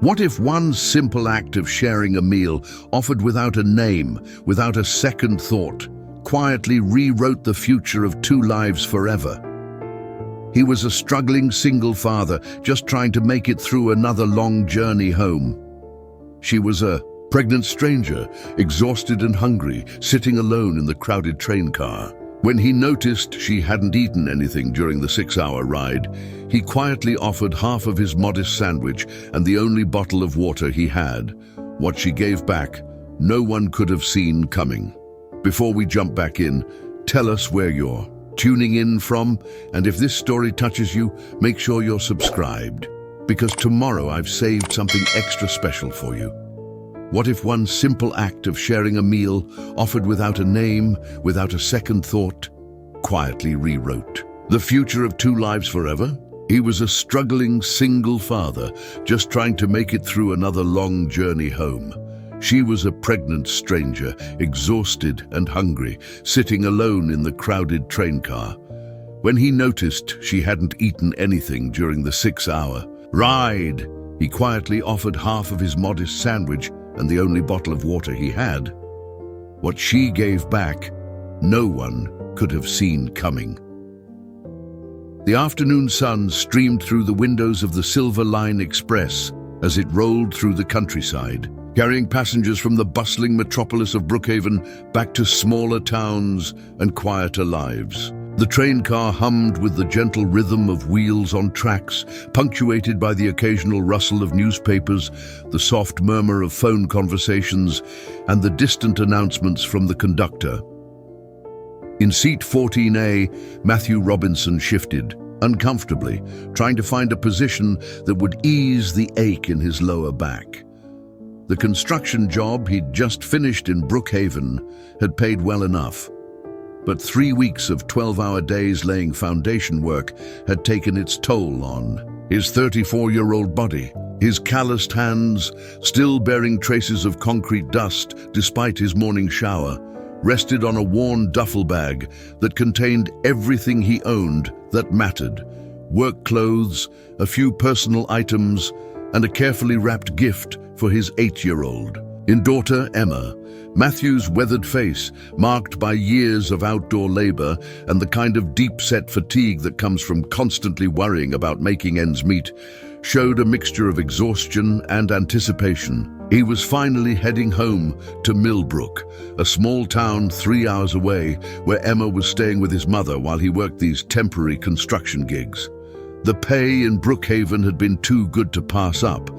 What if one simple act of sharing a meal, offered without a name, without a second thought, quietly rewrote the future of two lives forever? He was a struggling single father, just trying to make it through another long journey home. She was a pregnant stranger, exhausted and hungry, sitting alone in the crowded train car. When he noticed she hadn't eaten anything during the 6-hour ride, he quietly offered half of his modest sandwich and the only bottle of water he had. What she gave back, no one could have seen coming. Before we jump back in, tell us where you're tuning in from, and if this story touches you, make sure you're subscribed, because tomorrow I've saved something extra special for you. What if one simple act of sharing a meal, offered without a name, without a second thought, quietly rewrote the future of two lives forever? He was a struggling single father, just trying to make it through another long journey home. She was a pregnant stranger, exhausted and hungry, sitting alone in the crowded train car. When he noticed she hadn't eaten anything during the 6-hour ride, he quietly offered half of his modest sandwich and the only bottle of water he had. What she gave back, no one could have seen coming. The afternoon sun streamed through the windows of the Silver Line Express as it rolled through the countryside, carrying passengers from the bustling metropolis of Brookhaven back to smaller towns and quieter lives. The train car hummed with the gentle rhythm of wheels on tracks, punctuated by the occasional rustle of newspapers, the soft murmur of phone conversations, and the distant announcements from the conductor. In seat 14A, Matthew Robinson shifted, uncomfortably, trying to find a position that would ease the ache in his lower back. The construction job he'd just finished in Brookhaven had paid well enough, but 3 weeks of 12-hour days laying foundation work had taken its toll on his 34-year-old body. His calloused hands, still bearing traces of concrete dust despite his morning shower, rested on a worn duffel bag that contained everything he owned that mattered: work clothes, a few personal items, and a carefully wrapped gift for his 8-year-old daughter, Emma. Matthew's weathered face, marked by years of outdoor labor and the kind of deep-set fatigue that comes from constantly worrying about making ends meet, showed a mixture of exhaustion and anticipation. He was finally heading home to Millbrook, a small town 3 hours away, where Emma was staying with his mother while he worked these temporary construction gigs. The pay in Brookhaven had been too good to pass up,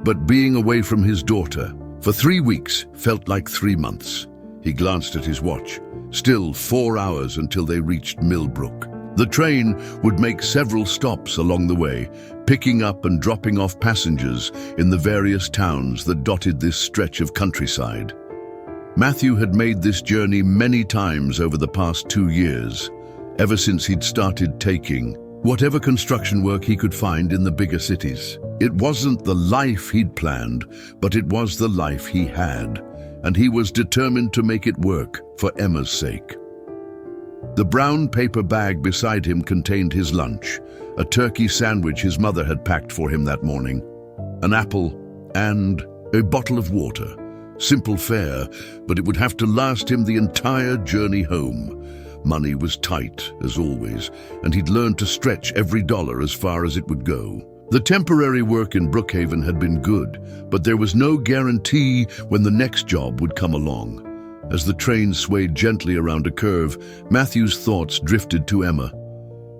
but being away from his daughter for 3 weeks felt like 3 months. He glanced at his watch. Still 4 hours until they reached Millbrook. The train would make several stops along the way, picking up and dropping off passengers in the various towns that dotted this stretch of countryside. Matthew had made this journey many times over the past 2 years, ever since he'd started taking whatever construction work he could find in the bigger cities. It wasn't the life he'd planned, but it was the life he had, and he was determined to make it work for Emma's sake. The brown paper bag beside him contained his lunch, a turkey sandwich his mother had packed for him that morning, an apple, and a bottle of water. Simple fare, but it would have to last him the entire journey home. Money was tight, as always, and he'd learned to stretch every dollar as far as it would go. The temporary work in Brookhaven had been good, but there was no guarantee when the next job would come along. As the train swayed gently around a curve, Matthew's thoughts drifted to Emma.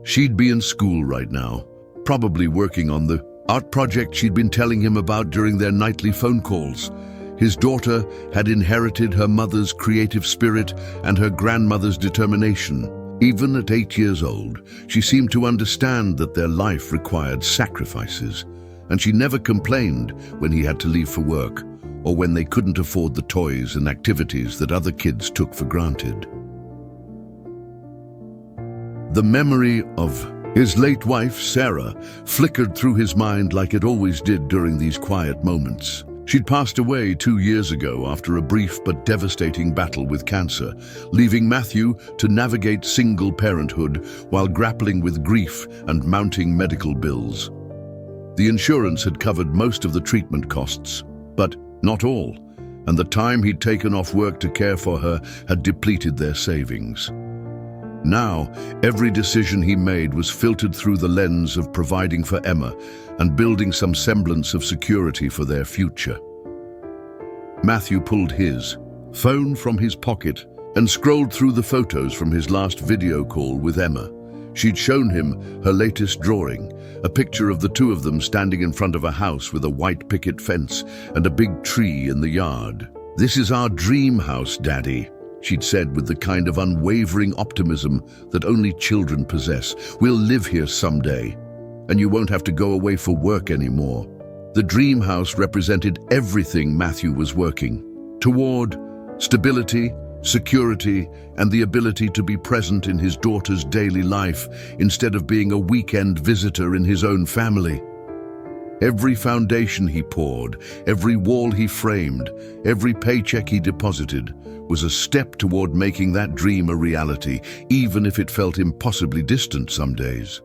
She'd be in school right now, probably working on the art project she'd been telling him about during their nightly phone calls. His daughter had inherited her mother's creative spirit and her grandmother's determination. Even at 8 years old, she seemed to understand that their life required sacrifices, and she never complained when he had to leave for work or when they couldn't afford the toys and activities that other kids took for granted. The memory of his late wife, Sarah, flickered through his mind like it always did during these quiet moments. She'd passed away 2 years ago after a brief but devastating battle with cancer, leaving Matthew to navigate single parenthood while grappling with grief and mounting medical bills. The insurance had covered most of the treatment costs, but not all, and the time he'd taken off work to care for her had depleted their savings. Now, every decision he made was filtered through the lens of providing for Emma and building some semblance of security for their future. Matthew pulled his phone from his pocket and scrolled through the photos from his last video call with Emma. She'd shown him her latest drawing, a picture of the two of them standing in front of a house with a white picket fence and a big tree in the yard. "This is our dream house, Daddy," she'd said with the kind of unwavering optimism that only children possess. "We'll live here someday, and you won't have to go away for work anymore." The dream house represented everything Matthew was working toward: stability, security, and the ability to be present in his daughter's daily life instead of being a weekend visitor in his own family. Every foundation he poured, every wall he framed, every paycheck he deposited was a step toward making that dream a reality, even if it felt impossibly distant some days.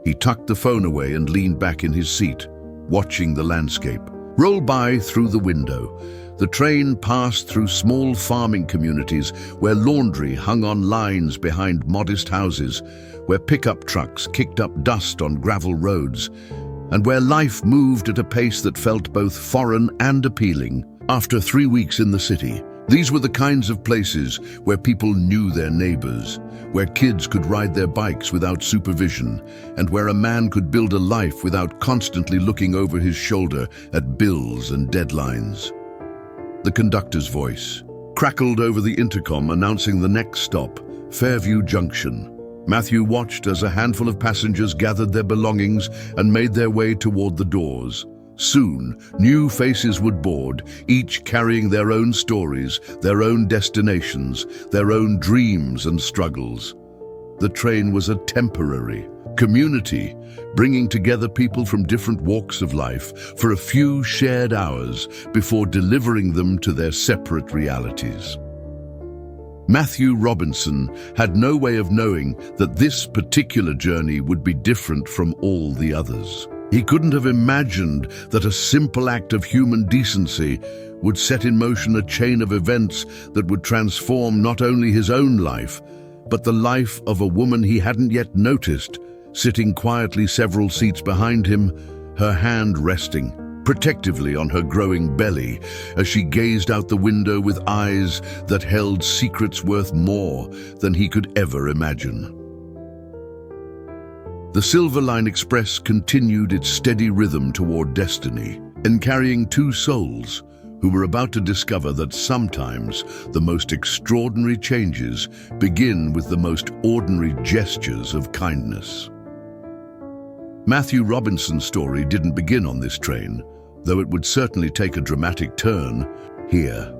He tucked the phone away and leaned back in his seat, watching the landscape roll by through the window. The train passed through small farming communities where laundry hung on lines behind modest houses, where pickup trucks kicked up dust on gravel roads, and where life moved at a pace that felt both foreign and appealing. After 3 weeks in the city, these were the kinds of places where people knew their neighbors, where kids could ride their bikes without supervision, and where a man could build a life without constantly looking over his shoulder at bills and deadlines. The conductor's voice crackled over the intercom announcing the next stop, Fairview Junction. Matthew watched as a handful of passengers gathered their belongings and made their way toward the doors. Soon, new faces would board, each carrying their own stories, their own destinations, their own dreams and struggles. The train was a temporary community, bringing together people from different walks of life for a few shared hours before delivering them to their separate realities. Matthew Robinson had no way of knowing that this particular journey would be different from all the others. He couldn't have imagined that a simple act of human decency would set in motion a chain of events that would transform not only his own life, but the life of a woman he hadn't yet noticed, sitting quietly several seats behind him, her hand resting protectively on her growing belly as she gazed out the window with eyes that held secrets worth more than he could ever imagine. The Silver Line Express continued its steady rhythm toward destiny, and carrying two souls who were about to discover that sometimes the most extraordinary changes begin with the most ordinary gestures of kindness. Matthew Robinson's story didn't begin on this train, though it would certainly take a dramatic turn here.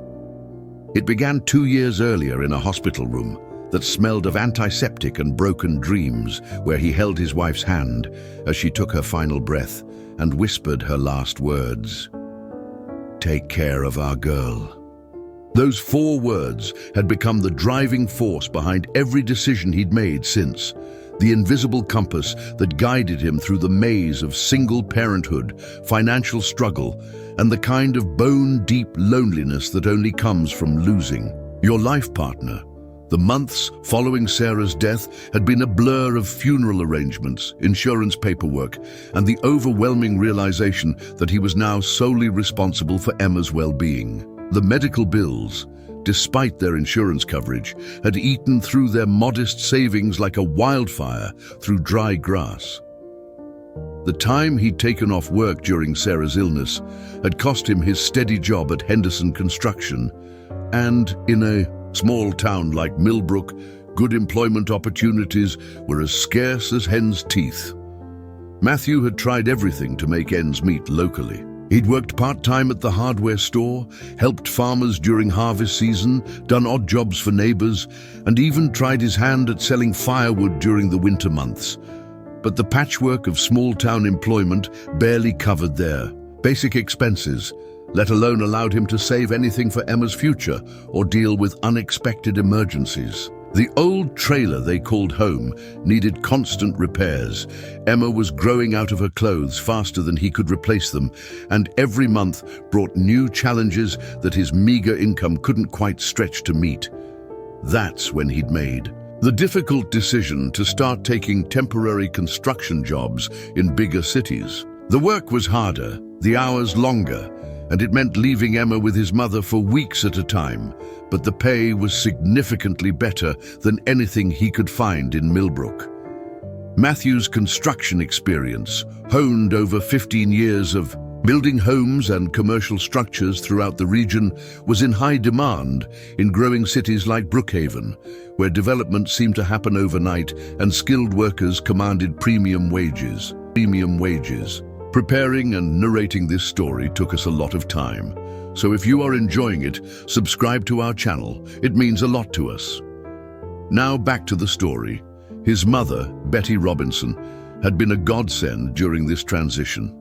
It began 2 years earlier in a hospital room that smelled of antiseptic and broken dreams, where he held his wife's hand as she took her final breath and whispered her last words. "Take care of our girl." Those 4 words had become the driving force behind every decision he'd made since, the invisible compass that guided him through the maze of single parenthood, financial struggle, and the kind of bone-deep loneliness that only comes from losing your life partner. The months following Sarah's death had been a blur of funeral arrangements, insurance paperwork, and the overwhelming realization that he was now solely responsible for Emma's well-being. The medical bills, despite their insurance coverage, had eaten through their modest savings like a wildfire through dry grass. The time he'd taken off work during Sarah's illness had cost him his steady job at Henderson Construction, and in a small town like Millbrook, good employment opportunities were as scarce as hen's teeth. Matthew had tried everything to make ends meet locally. He'd worked part-time at the hardware store, helped farmers during harvest season, done odd jobs for neighbors, and even tried his hand at selling firewood during the winter months. But the patchwork of small-town employment barely covered their basic expenses, let alone allowed him to save anything for Emma's future or deal with unexpected emergencies. The old trailer they called home needed constant repairs. Emma was growing out of her clothes faster than he could replace them, and every month brought new challenges that his meager income couldn't quite stretch to meet. That's when he'd made the difficult decision to start taking temporary construction jobs in bigger cities. The work was harder, the hours longer, and it meant leaving Emma with his mother for weeks at a time, but the pay was significantly better than anything he could find in Millbrook. Matthew's construction experience, honed over 15 years of building homes and commercial structures throughout the region, was in high demand in growing cities like Brookhaven, where development seemed to happen overnight and skilled workers commanded premium wages. Preparing and narrating this story took us a lot of time, so if you are enjoying it, subscribe to our channel. It means a lot to us. Now back to the story. His mother, Betty Robinson, had been a godsend during this transition.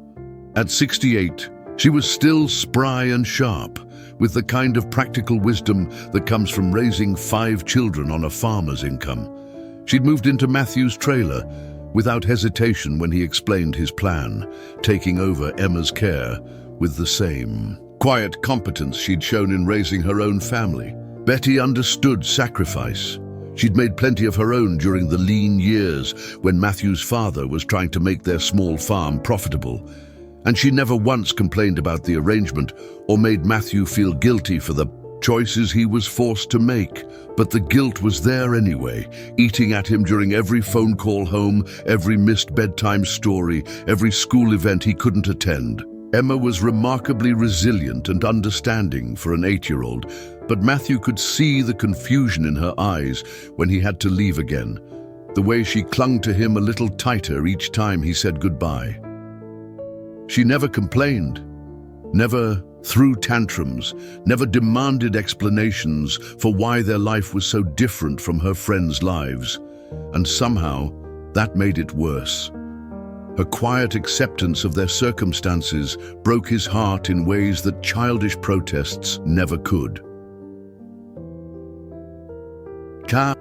At 68, she was still spry and sharp, with the kind of practical wisdom that comes from raising 5 children on a farmer's income. She'd moved into Matthew's trailer without hesitation when he explained his plan, taking over Emma's care with the same quiet competence she'd shown in raising her own family. Betty understood sacrifice. She'd made plenty of her own during the lean years when Matthew's father was trying to make their small farm profitable, and she never once complained about the arrangement or made Matthew feel guilty for the choices he was forced to make. But the guilt was there anyway, eating at him during every phone call home, every missed bedtime story, every school event he couldn't attend. Emma was remarkably resilient and understanding for an 8-year-old, but Matthew could see the confusion in her eyes when he had to leave again, the way she clung to him a little tighter each time he said goodbye. She never complained, never threw tantrums, never demanded explanations for why their life was so different from her friends' lives, and somehow that made it worse. Her quiet acceptance of their circumstances broke his heart in ways that childish protests never could.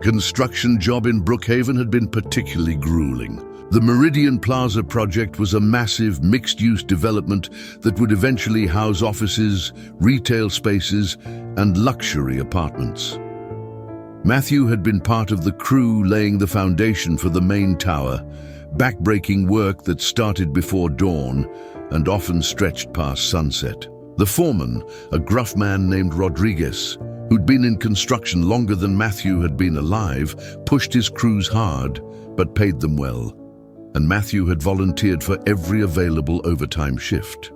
Construction job in Brookhaven had been particularly grueling. The Meridian Plaza project was a massive mixed-use development that would eventually house offices, retail spaces, and luxury apartments. Matthew had been part of the crew laying the foundation for the main tower, backbreaking work that started before dawn and often stretched past sunset. The foreman, a gruff man named Rodriguez, who'd been in construction longer than Matthew had been alive, pushed his crews hard, but paid them well. And Matthew had volunteered for every available overtime shift.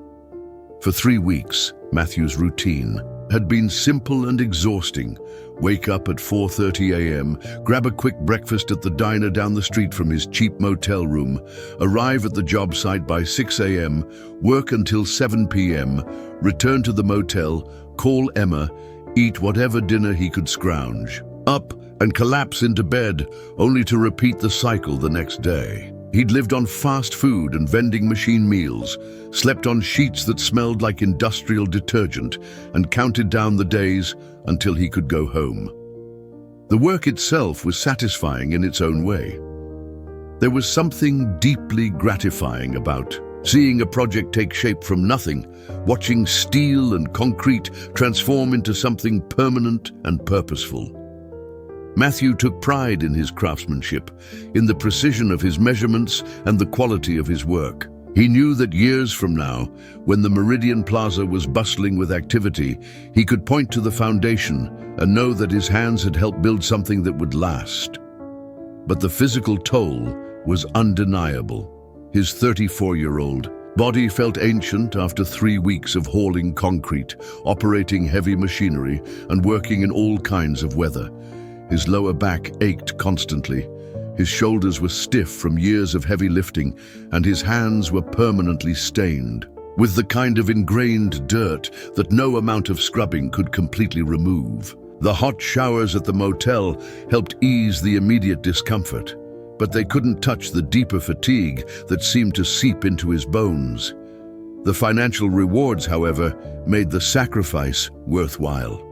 For 3 weeks, Matthew's routine had been simple and exhausting. Wake up at 4:30 a.m., grab a quick breakfast at the diner down the street from his cheap motel room, arrive at the job site by 6 a.m., work until 7 p.m., return to the motel, call Emma, eat whatever dinner he could scrounge up, and collapse into bed, only to repeat the cycle the next day. He'd lived on fast food and vending machine meals, slept on sheets that smelled like industrial detergent, and counted down the days until he could go home. The work itself was satisfying in its own way. There was something deeply gratifying about seeing a project take shape from nothing, watching steel and concrete transform into something permanent and purposeful. Matthew took pride in his craftsmanship, in the precision of his measurements and the quality of his work. He knew that years from now, when the Meridian Plaza was bustling with activity, he could point to the foundation and know that his hands had helped build something that would last. But the physical toll was undeniable. His 34-year-old body felt ancient after 3 weeks of hauling concrete, operating heavy machinery, and working in all kinds of weather. His lower back ached constantly. His shoulders were stiff from years of heavy lifting, and his hands were permanently stained with the kind of ingrained dirt that no amount of scrubbing could completely remove. The hot showers at the motel helped ease the immediate discomfort, but they couldn't touch the deeper fatigue that seemed to seep into his bones. The financial rewards, however, made the sacrifice worthwhile.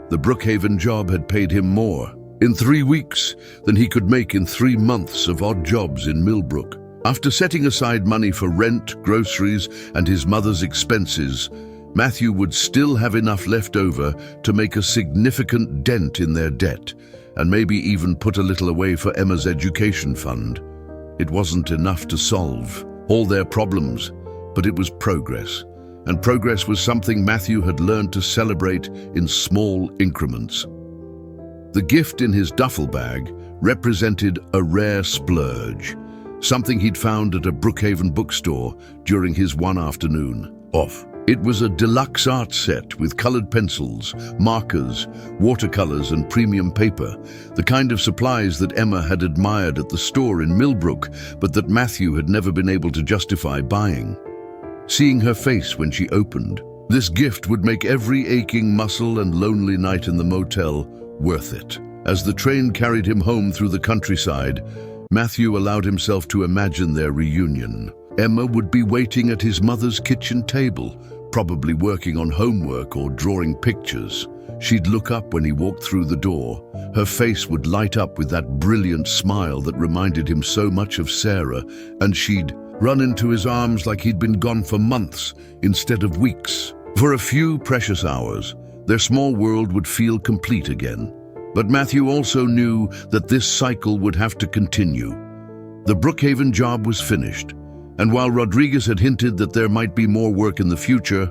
The Brookhaven job had paid him more, in 3 weeks than he could make in 3 months of odd jobs in Millbrook. After setting aside money for rent, groceries, and his mother's expenses, Matthew would still have enough left over to make a significant dent in their debt, and maybe even put a little away for Emma's education fund. It wasn't enough to solve all their problems, but it was progress. And progress was something Matthew had learned to celebrate in small increments. The gift in his duffel bag represented a rare splurge, something he'd found at a Brookhaven bookstore during his one afternoon off. It was a deluxe art set with colored pencils, markers, watercolors, and premium paper, the kind of supplies that Emma had admired at the store in Millbrook, but that Matthew had never been able to justify buying. Seeing her face when she opened, this gift would make every aching muscle and lonely night in the motel worth it. As the train carried him home through the countryside, Matthew allowed himself to imagine their reunion. Emma would be waiting at his mother's kitchen table, probably working on homework or drawing pictures. She'd look up when he walked through the door. Her face would light up with that brilliant smile that reminded him so much of Sarah, and she'd run into his arms like he'd been gone for months instead of weeks. For a few precious hours, their small world would feel complete again. But Matthew also knew that this cycle would have to continue. The Brookhaven job was finished, and while Rodriguez had hinted that there might be more work in the future,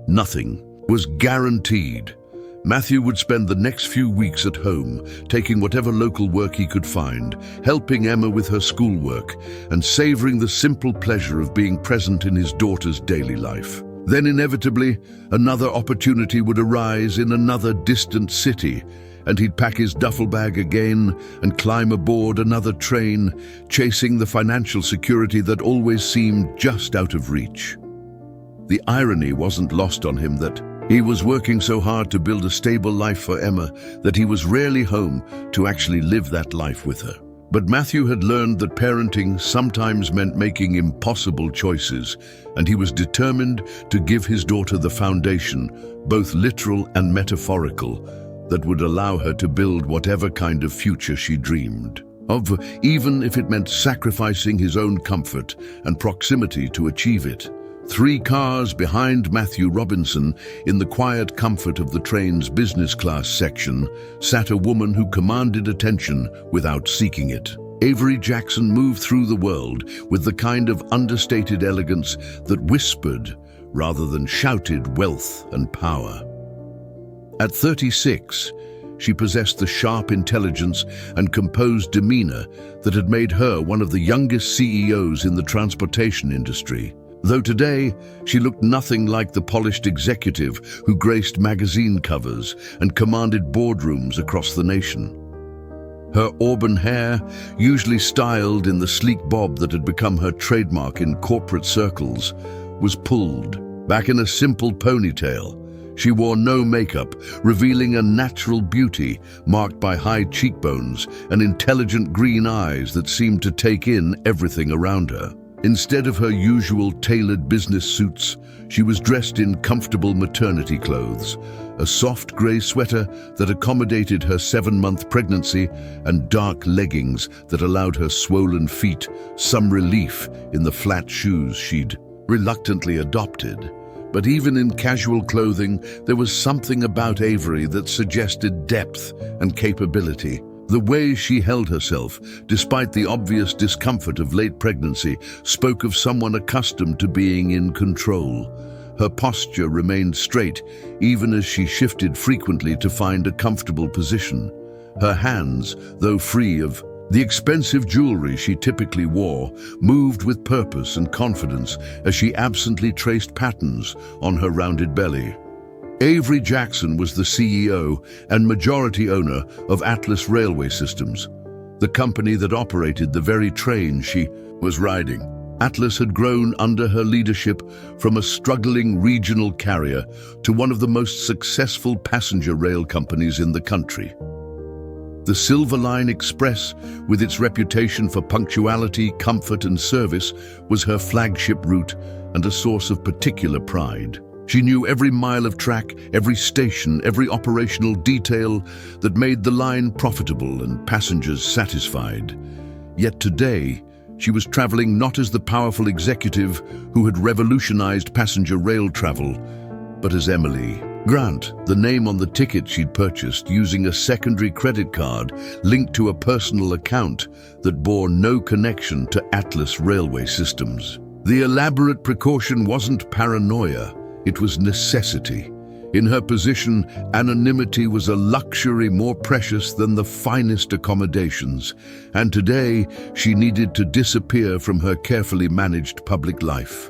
nothing was guaranteed. Matthew would spend the next few weeks at home, taking whatever local work he could find, helping Emma with her schoolwork, and savoring the simple pleasure of being present in his daughter's daily life. Then inevitably, another opportunity would arise in another distant city, and he'd pack his duffel bag again and climb aboard another train, chasing the financial security that always seemed just out of reach. The irony wasn't lost on him that he was working so hard to build a stable life for Emma that he was rarely home to actually live that life with her. But Matthew had learned that parenting sometimes meant making impossible choices, and he was determined to give his daughter the foundation, both literal and metaphorical, that would allow her to build whatever kind of future she dreamed of, even if it meant sacrificing his own comfort and proximity to achieve it. 3 cars behind Matthew Robinson, in the quiet comfort of the train's business class section, sat a woman who commanded attention without seeking it. Avery Jackson moved through the world with the kind of understated elegance that whispered rather than shouted wealth and power. At 36, she possessed the sharp intelligence and composed demeanor that had made her one of the youngest CEOs in the transportation industry. Though today, she looked nothing like the polished executive who graced magazine covers and commanded boardrooms across the nation. Her auburn hair, usually styled in the sleek bob that had become her trademark in corporate circles, was pulled back in a simple ponytail. She wore no makeup, revealing a natural beauty marked by high cheekbones and intelligent green eyes that seemed to take in everything around her. Instead of her usual tailored business suits, she was dressed in comfortable maternity clothes, a soft grey sweater that accommodated her 7-month pregnancy, and dark leggings that allowed her swollen feet some relief in the flat shoes she'd reluctantly adopted. But even in casual clothing, there was something about Avery that suggested depth and capability. The way she held herself, despite the obvious discomfort of late pregnancy, spoke of someone accustomed to being in control. Her posture remained straight, even as she shifted frequently to find a comfortable position. Her hands, though free of the expensive jewelry she typically wore, moved with purpose and confidence as she absently traced patterns on her rounded belly. Avery Jackson was the CEO and majority owner of Atlas Railway Systems, the company that operated the very train she was riding. Atlas had grown under her leadership from a struggling regional carrier to one of the most successful passenger rail companies in the country. The Silver Line Express, with its reputation for punctuality, comfort, and service, was her flagship route and a source of particular pride. She knew every mile of track, every station, every operational detail that made the line profitable and passengers satisfied. Yet today, she was traveling not as the powerful executive who had revolutionized passenger rail travel, but as Emily Grant, the name on the ticket she'd purchased using a secondary credit card linked to a personal account that bore no connection to Atlas Railway Systems. The elaborate precaution wasn't paranoia, it was necessity. In her position, anonymity was a luxury more precious than the finest accommodations, and today she needed to disappear from her carefully managed public life.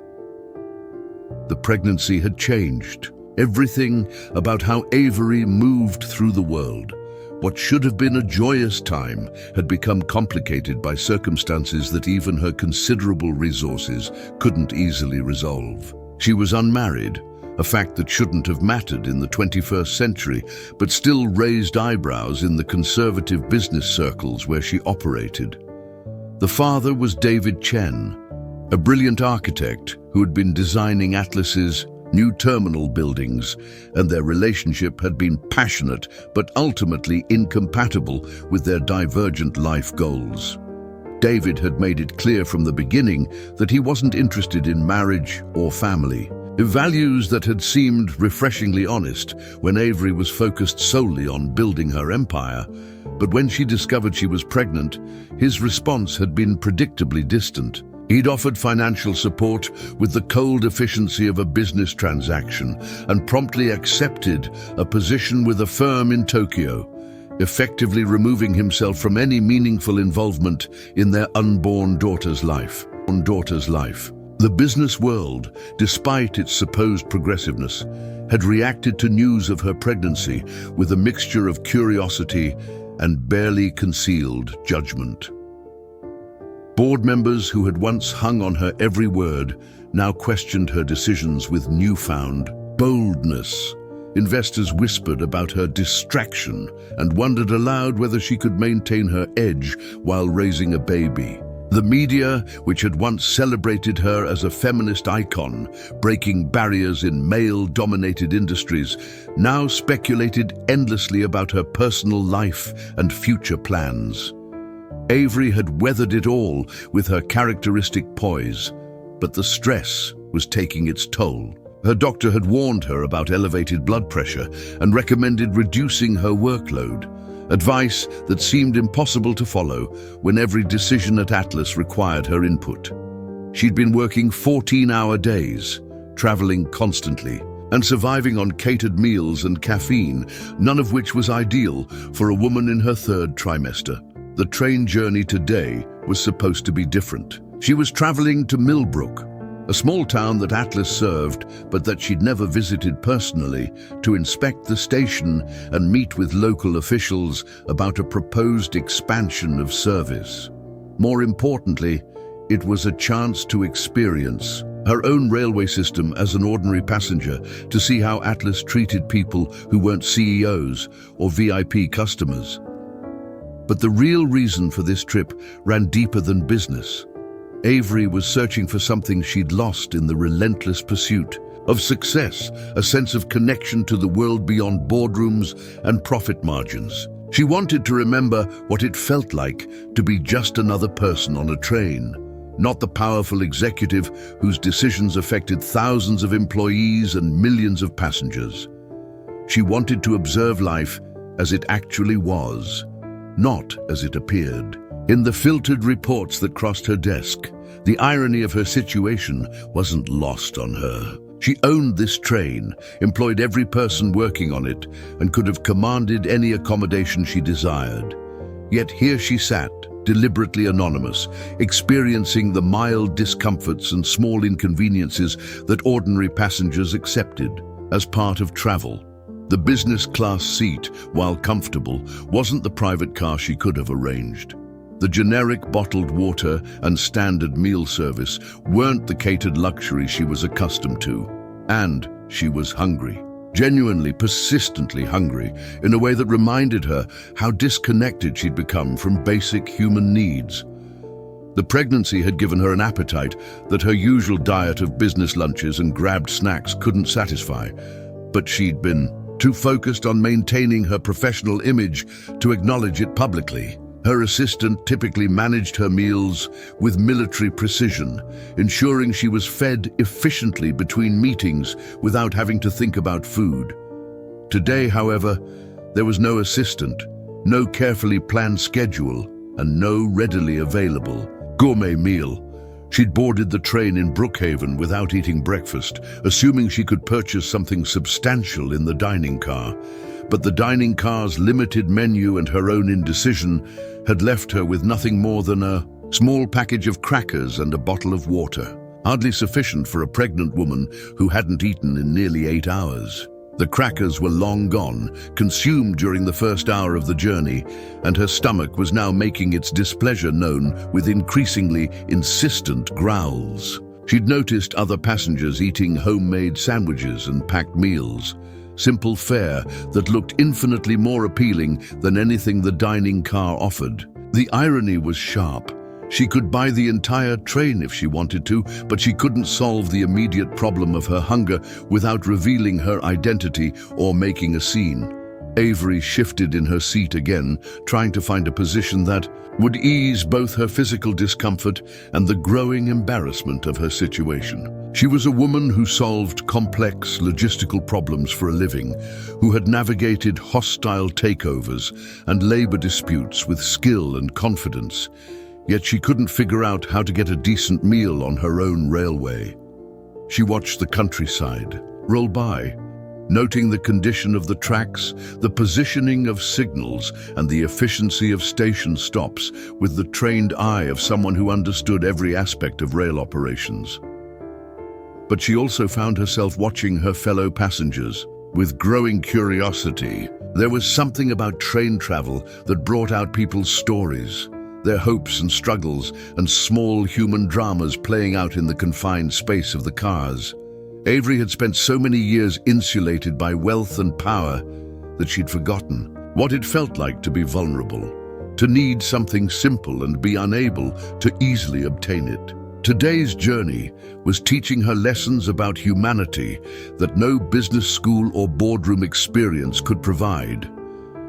The pregnancy had changed everything about how Avery moved through the world. What should have been a joyous time had become complicated by circumstances that even her considerable resources couldn't easily resolve. She was unmarried, a fact that shouldn't have mattered in the 21st century, but still raised eyebrows in the conservative business circles where she operated. The father was David Chen, a brilliant architect who had been designing Atlas's new terminal buildings, and their relationship had been passionate but ultimately incompatible with their divergent life goals. David had made it clear from the beginning that he wasn't interested in marriage or family, values that had seemed refreshingly honest when Avery was focused solely on building her empire. But when she discovered she was pregnant, his response had been predictably distant. He'd offered financial support with the cold efficiency of a business transaction and promptly accepted a position with a firm in Tokyo, effectively removing himself from any meaningful involvement in their unborn daughter's life. The business world, despite its supposed progressiveness, had reacted to news of her pregnancy with a mixture of curiosity and barely concealed judgment. Board members who had once hung on her every word now questioned her decisions with newfound boldness. Investors whispered about her distraction and wondered aloud whether she could maintain her edge while raising a baby. The media, which had once celebrated her as a feminist icon, breaking barriers in male-dominated industries, now speculated endlessly about her personal life and future plans. Avery had weathered it all with her characteristic poise, but the stress was taking its toll. Her doctor had warned her about elevated blood pressure and recommended reducing her workload, advice that seemed impossible to follow when every decision at Atlas required her input. She'd been working 14-hour days, traveling constantly, and surviving on catered meals and caffeine, none of which was ideal for a woman in her third trimester. The train journey today was supposed to be different. She was traveling to Millbrook, a small town that Atlas served but that she'd never visited personally, to inspect the station and meet with local officials about a proposed expansion of service. More importantly, it was a chance to experience her own railway system as an ordinary passenger, to see how Atlas treated people who weren't CEOs or VIP customers. But the real reason for this trip ran deeper than business. Avery was searching for something she'd lost in the relentless pursuit of success, a sense of connection to the world beyond boardrooms and profit margins. She wanted to remember what it felt like to be just another person on a train, not the powerful executive whose decisions affected thousands of employees and millions of passengers. She wanted to observe life as it actually was, not as it appeared. In the filtered reports that crossed her desk, the irony of her situation wasn't lost on her. She owned this train, employed every person working on it, and could have commanded any accommodation she desired. Yet here she sat, deliberately anonymous, experiencing the mild discomforts and small inconveniences that ordinary passengers accepted as part of travel. The business class seat, while comfortable, wasn't the private car she could have arranged. The generic bottled water and standard meal service weren't the catered luxury she was accustomed to. And she was hungry, genuinely, persistently hungry, in a way that reminded her how disconnected she'd become from basic human needs. The pregnancy had given her an appetite that her usual diet of business lunches and grabbed snacks couldn't satisfy, but she'd been too focused on maintaining her professional image to acknowledge it publicly. Her assistant typically managed her meals with military precision, ensuring she was fed efficiently between meetings without having to think about food. Today, however, there was no assistant, no carefully planned schedule, and no readily available gourmet meal. She'd boarded the train in Brookhaven without eating breakfast, assuming she could purchase something substantial in the dining car. But the dining car's limited menu and her own indecision had left her with nothing more than a small package of crackers and a bottle of water, hardly sufficient for a pregnant woman who hadn't eaten in nearly 8 hours. The crackers were long gone, consumed during the first hour of the journey, and her stomach was now making its displeasure known with increasingly insistent growls. She'd noticed other passengers eating homemade sandwiches and packed meals, simple fare that looked infinitely more appealing than anything the dining car offered. The irony was sharp. She could buy the entire train if she wanted to, but she couldn't solve the immediate problem of her hunger without revealing her identity or making a scene. Avery shifted in her seat again, trying to find a position that would ease both her physical discomfort and the growing embarrassment of her situation. She was a woman who solved complex logistical problems for a living, who had navigated hostile takeovers and labor disputes with skill and confidence. Yet she couldn't figure out how to get a decent meal on her own railway. She watched the countryside roll by, noting the condition of the tracks, the positioning of signals, and the efficiency of station stops with the trained eye of someone who understood every aspect of rail operations. But she also found herself watching her fellow passengers with growing curiosity. There was something about train travel that brought out people's stories, their hopes and struggles, and small human dramas playing out in the confined space of the cars. Avery had spent so many years insulated by wealth and power that she'd forgotten what it felt like to be vulnerable, to need something simple and be unable to easily obtain it. Today's journey was teaching her lessons about humanity that no business school or boardroom experience could provide.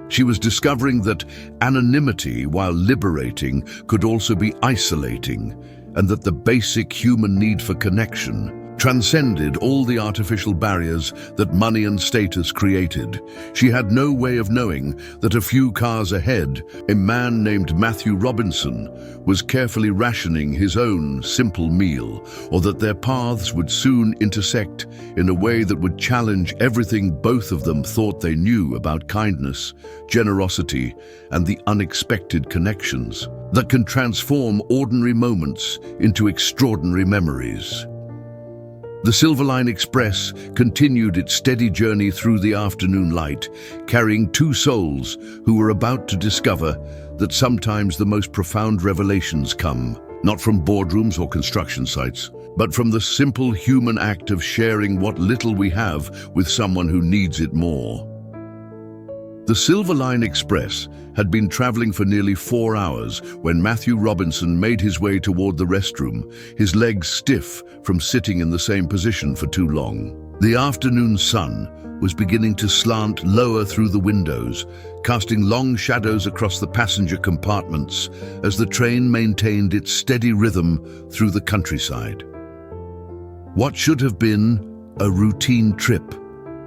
She was discovering that anonymity, while liberating, could also be isolating, and that the basic human need for connection transcended all the artificial barriers that money and status created. She had no way of knowing that a few cars ahead, a man named Matthew Robinson was carefully rationing his own simple meal, or that their paths would soon intersect in a way that would challenge everything both of them thought they knew about kindness, generosity, and the unexpected connections that can transform ordinary moments into extraordinary memories. The Silver Line Express continued its steady journey through the afternoon light, carrying two souls who were about to discover that sometimes the most profound revelations come, not from boardrooms or construction sites, but from the simple human act of sharing what little we have with someone who needs it more. The Silver Line Express had been traveling for nearly 4 hours when Matthew Robinson made his way toward the restroom, his legs stiff from sitting in the same position for too long. The afternoon sun was beginning to slant lower through the windows, casting long shadows across the passenger compartments as the train maintained its steady rhythm through the countryside. What should have been a routine trip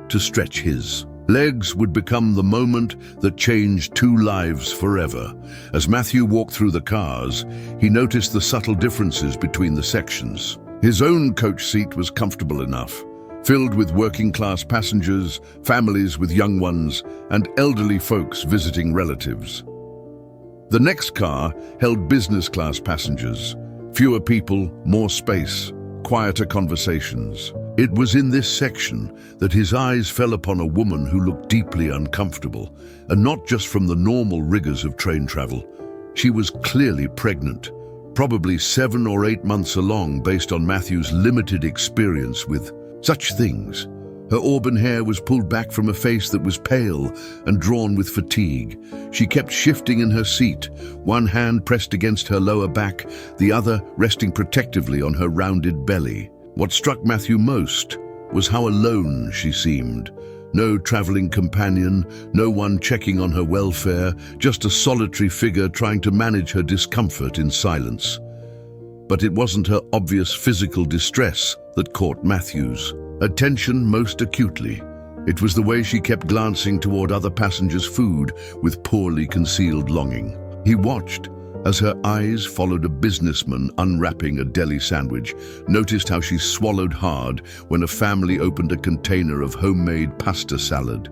to stretch his legs would become the moment that changed two lives forever. As Matthew walked through the cars, he noticed the subtle differences between the sections. His own coach seat was comfortable enough, filled with working-class passengers, families with young ones, and elderly folks visiting relatives. The next car held business-class passengers, fewer people, more space, quieter conversations. It was in this section that his eyes fell upon a woman who looked deeply uncomfortable, and not just from the normal rigors of train travel. She was clearly pregnant, probably 7 or 8 months along based on Matthew's limited experience with such things. Her auburn hair was pulled back from a face that was pale and drawn with fatigue. She kept shifting in her seat, one hand pressed against her lower back, the other resting protectively on her rounded belly. What struck Matthew most was how alone she seemed. No traveling companion, no one checking on her welfare, just a solitary figure trying to manage her discomfort in silence. But it wasn't her obvious physical distress that caught Matthew's attention most acutely. It was the way she kept glancing toward other passengers' food with poorly concealed longing. He watched as her eyes followed a businessman unwrapping a deli sandwich, noticed how she swallowed hard when a family opened a container of homemade pasta salad.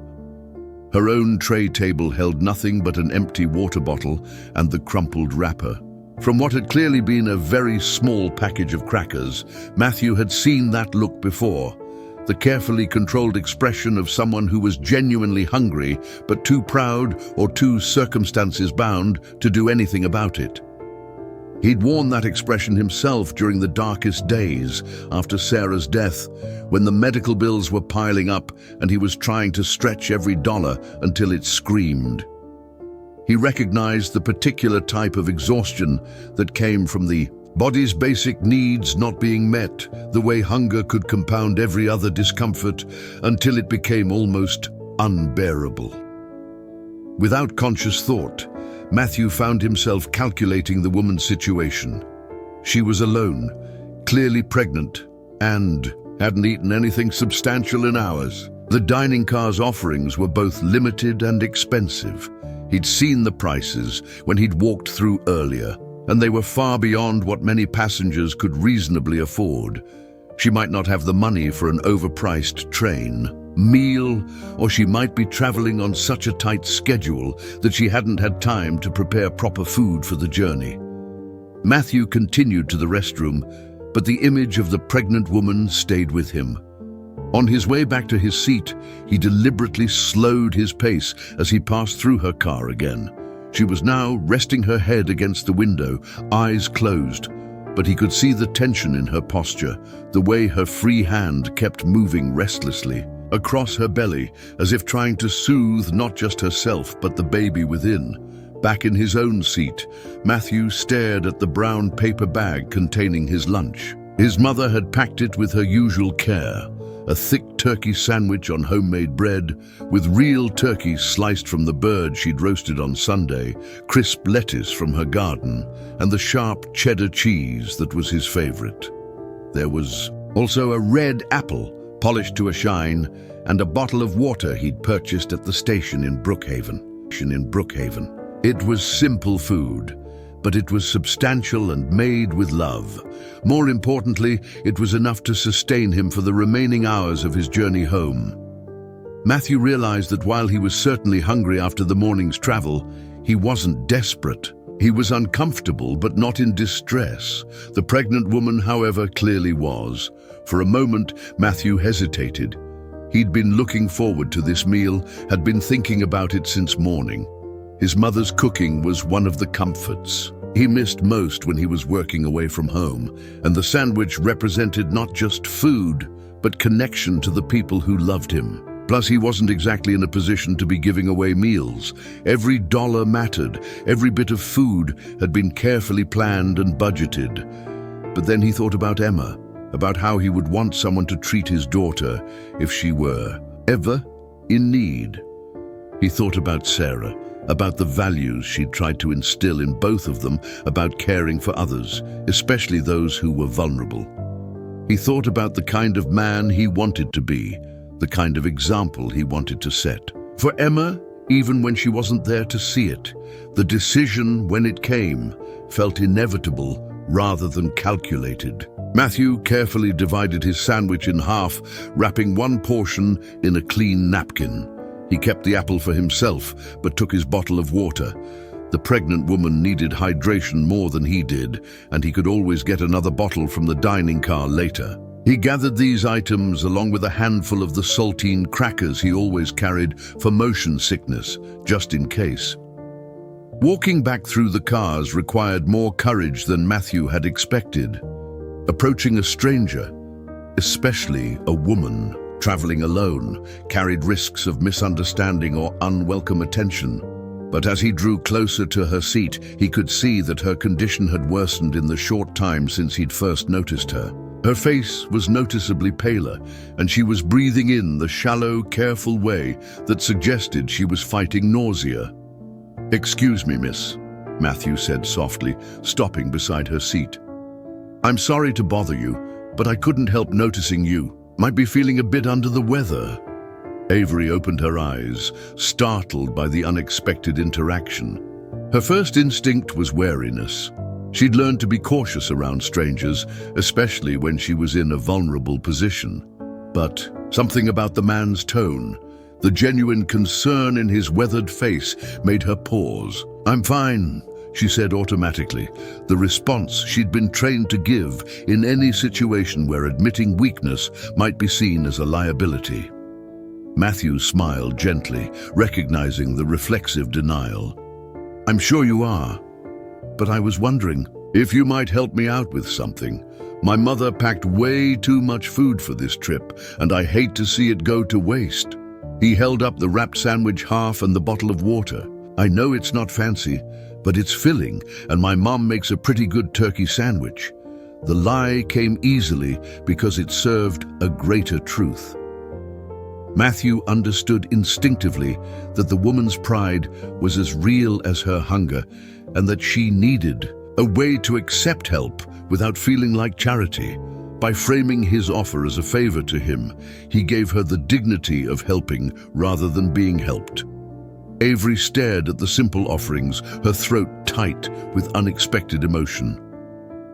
Her own tray table held nothing but an empty water bottle and the crumpled wrapper. From what had clearly been a very small package of crackers, Matthew had seen that look before. The carefully controlled expression of someone who was genuinely hungry, but too proud or too circumstances-bound to do anything about it. He'd worn that expression himself during the darkest days after Sarah's death, when the medical bills were piling up and he was trying to stretch every dollar until it screamed. He recognized the particular type of exhaustion that came from the body's basic needs not being met, the way hunger could compound every other discomfort until it became almost unbearable. Without conscious thought, Matthew found himself calculating the woman's situation. She was alone, clearly pregnant, and hadn't eaten anything substantial in hours. The dining car's offerings were both limited and expensive. He'd seen the prices when he'd walked through earlier, and they were far beyond what many passengers could reasonably afford. She might not have the money for an overpriced train, meal, or she might be traveling on such a tight schedule that she hadn't had time to prepare proper food for the journey. Matthew continued to the restroom, but the image of the pregnant woman stayed with him. On his way back to his seat, he deliberately slowed his pace as he passed through her car again. She was now resting her head against the window, eyes closed, but he could see the tension in her posture, the way her free hand kept moving restlessly across her belly, as if trying to soothe not just herself but the baby within. Back in his own seat, Matthew stared at the brown paper bag containing his lunch. His mother had packed it with her usual care. A thick turkey sandwich on homemade bread, with real turkey sliced from the bird she'd roasted on Sunday, crisp lettuce from her garden, and the sharp cheddar cheese that was his favorite. There was also a red apple, polished to a shine, and a bottle of water he'd purchased at the station in Brookhaven. It was simple food, but it was substantial and made with love. More importantly, it was enough to sustain him for the remaining hours of his journey home. Matthew realized that while he was certainly hungry after the morning's travel, he wasn't desperate. He was uncomfortable, but not in distress. The pregnant woman, however, clearly was. For a moment, Matthew hesitated. He'd been looking forward to this meal, had been thinking about it since morning. His mother's cooking was one of the comforts he missed most when he was working away from home, and the sandwich represented not just food, but connection to the people who loved him. Plus, he wasn't exactly in a position to be giving away meals. Every dollar mattered. Every bit of food had been carefully planned and budgeted. But then he thought about Emma, about how he would want someone to treat his daughter if she were ever in need. He thought about Sarah, about the values she'd tried to instill in both of them, about caring for others, especially those who were vulnerable. He thought about the kind of man he wanted to be, the kind of example he wanted to set. For Emma, even when she wasn't there to see it, the decision, when it came, felt inevitable rather than calculated. Matthew carefully divided his sandwich in half, wrapping one portion in a clean napkin. He kept the apple for himself, but took his bottle of water. The pregnant woman needed hydration more than he did, and he could always get another bottle from the dining car later. He gathered these items along with a handful of the saltine crackers he always carried for motion sickness, just in case. Walking back through the cars required more courage than Matthew had expected. Approaching a stranger, especially a woman, traveling alone, carried risks of misunderstanding or unwelcome attention. But as he drew closer to her seat, he could see that her condition had worsened in the short time since he'd first noticed her. Her face was noticeably paler, and she was breathing in the shallow, careful way that suggested she was fighting nausea. "Excuse me, miss," Matthew said softly, stopping beside her seat. "I'm sorry to bother you, but I couldn't help noticing you might be feeling a bit under the weather." Avery opened her eyes, startled by the unexpected interaction. Her first instinct was wariness. She'd learned to be cautious around strangers, especially when she was in a vulnerable position. But something about the man's tone, the genuine concern in his weathered face, made her pause. "I'm fine," she said automatically, the response she'd been trained to give in any situation where admitting weakness might be seen as a liability. Matthew smiled gently, recognizing the reflexive denial. "I'm sure you are. But I was wondering if you might help me out with something. My mother packed way too much food for this trip, and I hate to see it go to waste." He held up the wrapped sandwich half and the bottle of water. "I know it's not fancy, but it's filling, and my mom makes a pretty good turkey sandwich." The lie came easily because it served a greater truth. Matthew understood instinctively that the woman's pride was as real as her hunger, and that she needed a way to accept help without feeling like charity. By framing his offer as a favor to him, he gave her the dignity of helping rather than being helped. Avery stared at the simple offerings, her throat tight with unexpected emotion.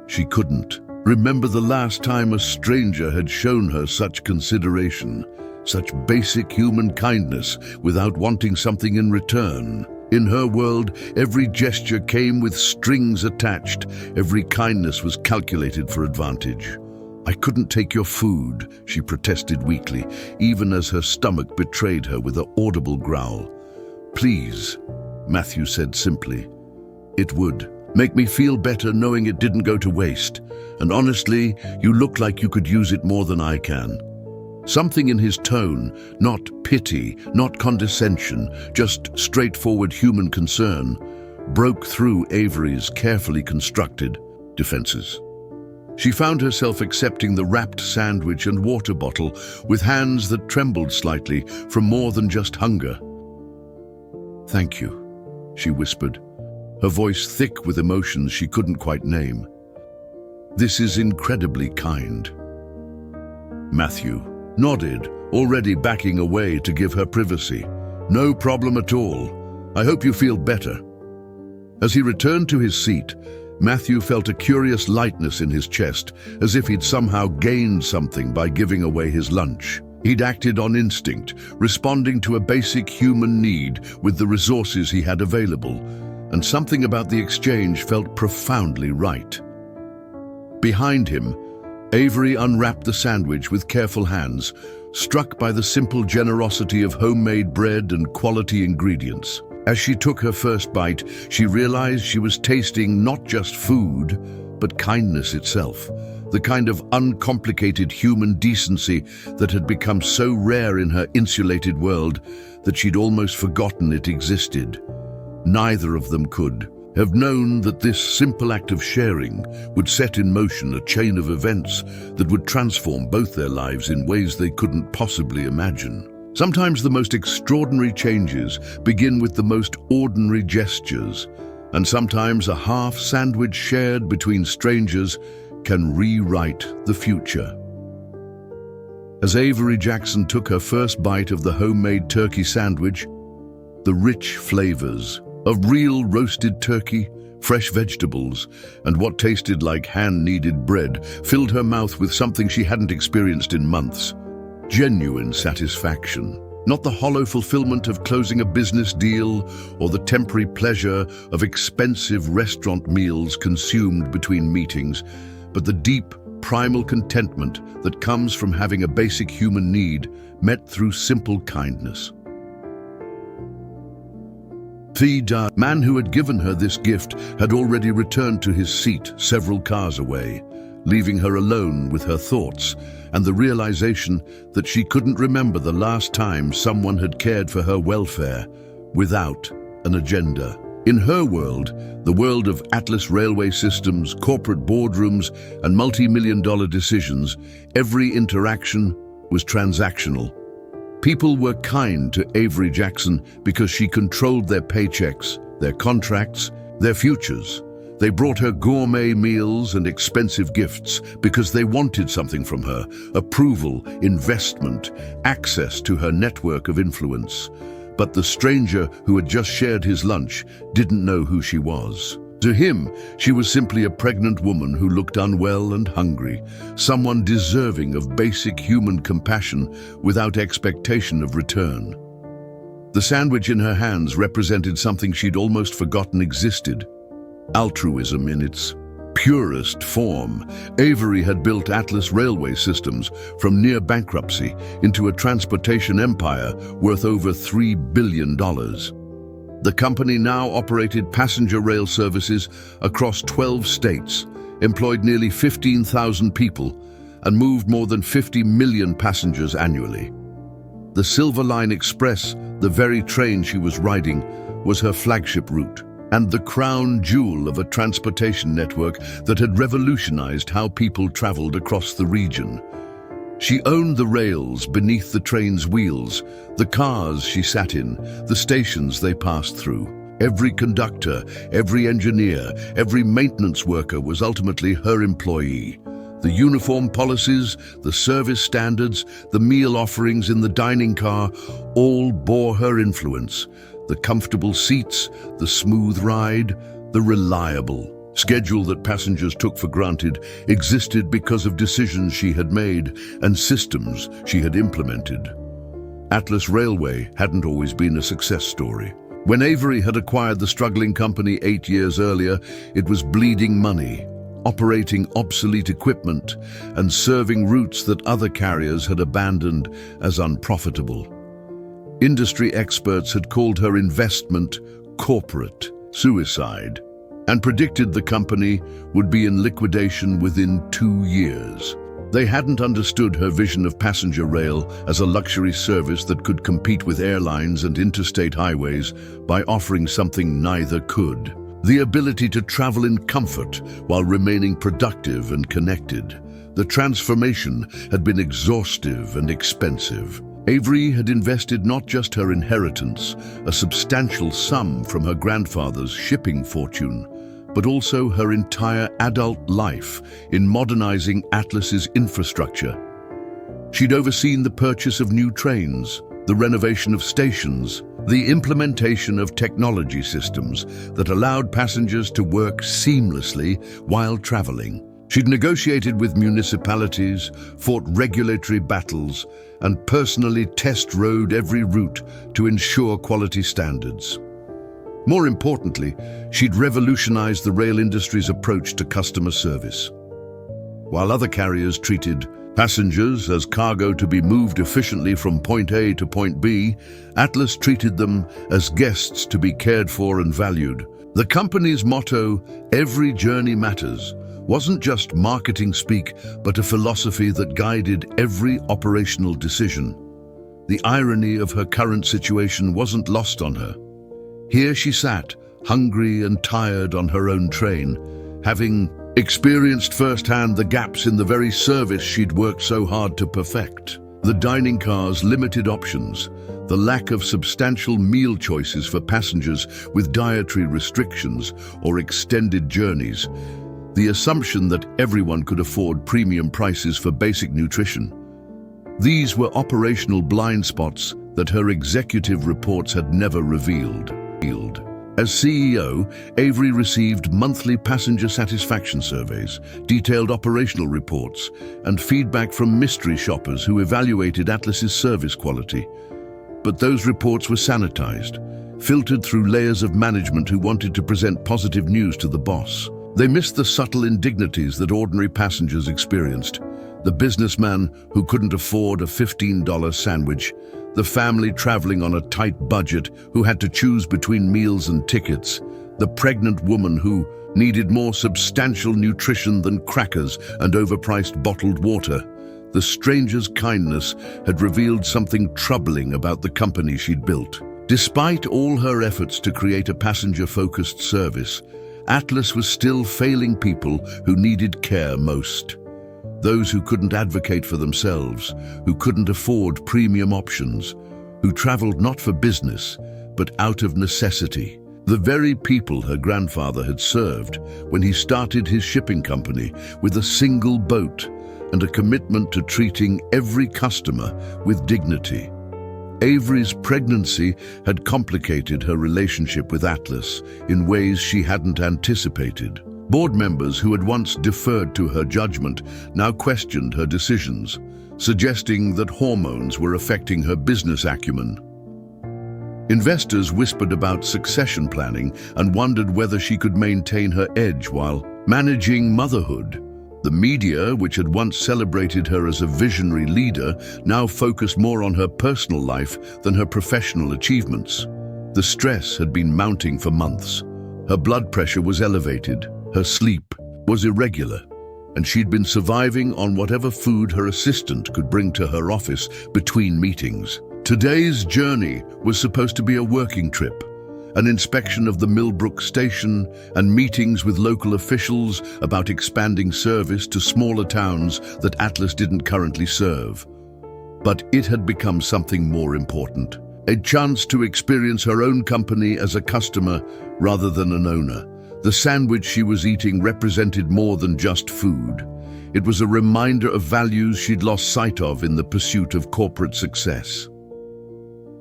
She couldn't remember the last time a stranger had shown her such consideration, such basic human kindness without wanting something in return. In her world, every gesture came with strings attached. Every kindness was calculated for advantage. "I couldn't take your food," she protested weakly, even as her stomach betrayed her with an audible growl. "Please," Matthew said simply. "It would make me feel better knowing it didn't go to waste. And honestly, you look like you could use it more than I can." Something in his tone, not pity, not condescension, just straightforward human concern, broke through Avery's carefully constructed defenses. She found herself accepting the wrapped sandwich and water bottle with hands that trembled slightly from more than just hunger. "Thank you," she whispered, her voice thick with emotions she couldn't quite name. "This is incredibly kind." Matthew nodded, already backing away to give her privacy. "No problem at all. I hope you feel better." As he returned to his seat, Matthew felt a curious lightness in his chest, as if he'd somehow gained something by giving away his lunch. He'd acted on instinct, responding to a basic human need with the resources he had available, and something about the exchange felt profoundly right. Behind him, Avery unwrapped the sandwich with careful hands, struck by the simple generosity of homemade bread and quality ingredients. As she took her first bite, she realized she was tasting not just food, but kindness itself, the kind of uncomplicated human decency that had become so rare in her insulated world that she'd almost forgotten it existed. Neither of them could have known that this simple act of sharing would set in motion a chain of events that would transform both their lives in ways they couldn't possibly imagine. Sometimes the most extraordinary changes begin with the most ordinary gestures, and sometimes a half sandwich shared between strangers can rewrite the future. As Avery Jackson took her first bite of the homemade turkey sandwich, the rich flavors of real roasted turkey, fresh vegetables, and what tasted like hand-kneaded bread filled her mouth with something she hadn't experienced in months. Genuine satisfaction. Not the hollow fulfillment of closing a business deal or the temporary pleasure of expensive restaurant meals consumed between meetings, but the deep, primal contentment that comes from having a basic human need met through simple kindness. The man who had given her this gift had already returned to his seat several cars away, leaving her alone with her thoughts and the realization that she couldn't remember the last time someone had cared for her welfare without an agenda. In her world, the world of Atlas Railway Systems, corporate boardrooms, and multi-million-dollar decisions, every interaction was transactional. People were kind to Avery Jackson because she controlled their paychecks, their contracts, their futures. They brought her gourmet meals and expensive gifts because they wanted something from her: approval, investment, access to her network of influence. But the stranger who had just shared his lunch didn't know who she was. To him, she was simply a pregnant woman who looked unwell and hungry, someone deserving of basic human compassion without expectation of return. The sandwich in her hands represented something she'd almost forgotten existed: altruism in its purest form. Avery had built Atlas Railway Systems from near bankruptcy into a transportation empire worth over $3 billion. The company now operated passenger rail services across 12 states, employed nearly 15,000 people, and moved more than 50 million passengers annually. The Silver Line Express, the very train she was riding, was her flagship route, and the crown jewel of a transportation network that had revolutionized how people traveled across the region. She owned the rails beneath the train's wheels, the cars she sat in, the stations they passed through. Every conductor, every engineer, every maintenance worker was ultimately her employee. The uniform policies, the service standards, the meal offerings in the dining car all bore her influence. The comfortable seats, the smooth ride, the reliable schedule that passengers took for granted existed because of decisions she had made and systems she had implemented. Atlas Railway hadn't always been a success story. When Avery had acquired the struggling company 8 years earlier, it was bleeding money, operating obsolete equipment, and serving routes that other carriers had abandoned as unprofitable. Industry experts had called her investment corporate suicide and predicted the company would be in liquidation within 2 years. They hadn't understood her vision of passenger rail as a luxury service that could compete with airlines and interstate highways by offering something neither could: the ability to travel in comfort while remaining productive and connected. The transformation had been exhaustive and expensive. Avery had invested not just her inheritance, a substantial sum from her grandfather's shipping fortune, but also her entire adult life in modernizing Atlas's infrastructure. She'd overseen the purchase of new trains, the renovation of stations, the implementation of technology systems that allowed passengers to work seamlessly while traveling. She'd negotiated with municipalities, fought regulatory battles, and personally test-rode every route to ensure quality standards. More importantly, she'd revolutionized the rail industry's approach to customer service. While other carriers treated passengers as cargo to be moved efficiently from point A to point B, Atlas treated them as guests to be cared for and valued. The company's motto, "Every journey matters," wasn't just marketing speak, but a philosophy that guided every operational decision. The irony of her current situation wasn't lost on her. Here she sat, hungry and tired on her own train, having experienced firsthand the gaps in the very service she'd worked so hard to perfect. The dining car's limited options, the lack of substantial meal choices for passengers with dietary restrictions or extended journeys, the assumption that everyone could afford premium prices for basic nutrition. These were operational blind spots that her executive reports had never revealed. As CEO, Avery received monthly passenger satisfaction surveys, detailed operational reports, and feedback from mystery shoppers who evaluated Atlas's service quality. But those reports were sanitized, filtered through layers of management who wanted to present positive news to the boss. They missed the subtle indignities that ordinary passengers experienced: the businessman who couldn't afford a $15 sandwich, the family traveling on a tight budget who had to choose between meals and tickets, the pregnant woman who, needed more substantial nutrition than crackers and overpriced bottled water. The stranger's kindness had revealed something troubling about the company she'd built. Despite all her efforts to create a passenger-focused service, Atlas was still failing people who needed care most. Those who couldn't advocate for themselves, who couldn't afford premium options, who traveled not for business, but out of necessity. The very people her grandfather had served when he started his shipping company with a single boat and a commitment to treating every customer with dignity. Avery's pregnancy had complicated her relationship with Atlas in ways she hadn't anticipated. Board members who had once deferred to her judgment now questioned her decisions, suggesting that hormones were affecting her business acumen. Investors whispered about succession planning and wondered whether she could maintain her edge while managing motherhood. The media, which had once celebrated her as a visionary leader, now focused more on her personal life than her professional achievements. The stress had been mounting for months. Her blood pressure was elevated, her sleep was irregular, and she'd been surviving on whatever food her assistant could bring to her office between meetings. Today's journey was supposed to be a working trip, an inspection of the Millbrook station and meetings with local officials about expanding service to smaller towns that Atlas didn't currently serve. But it had become something more important, a chance to experience her own company as a customer rather than an owner. The sandwich she was eating represented more than just food. It was a reminder of values she'd lost sight of in the pursuit of corporate success.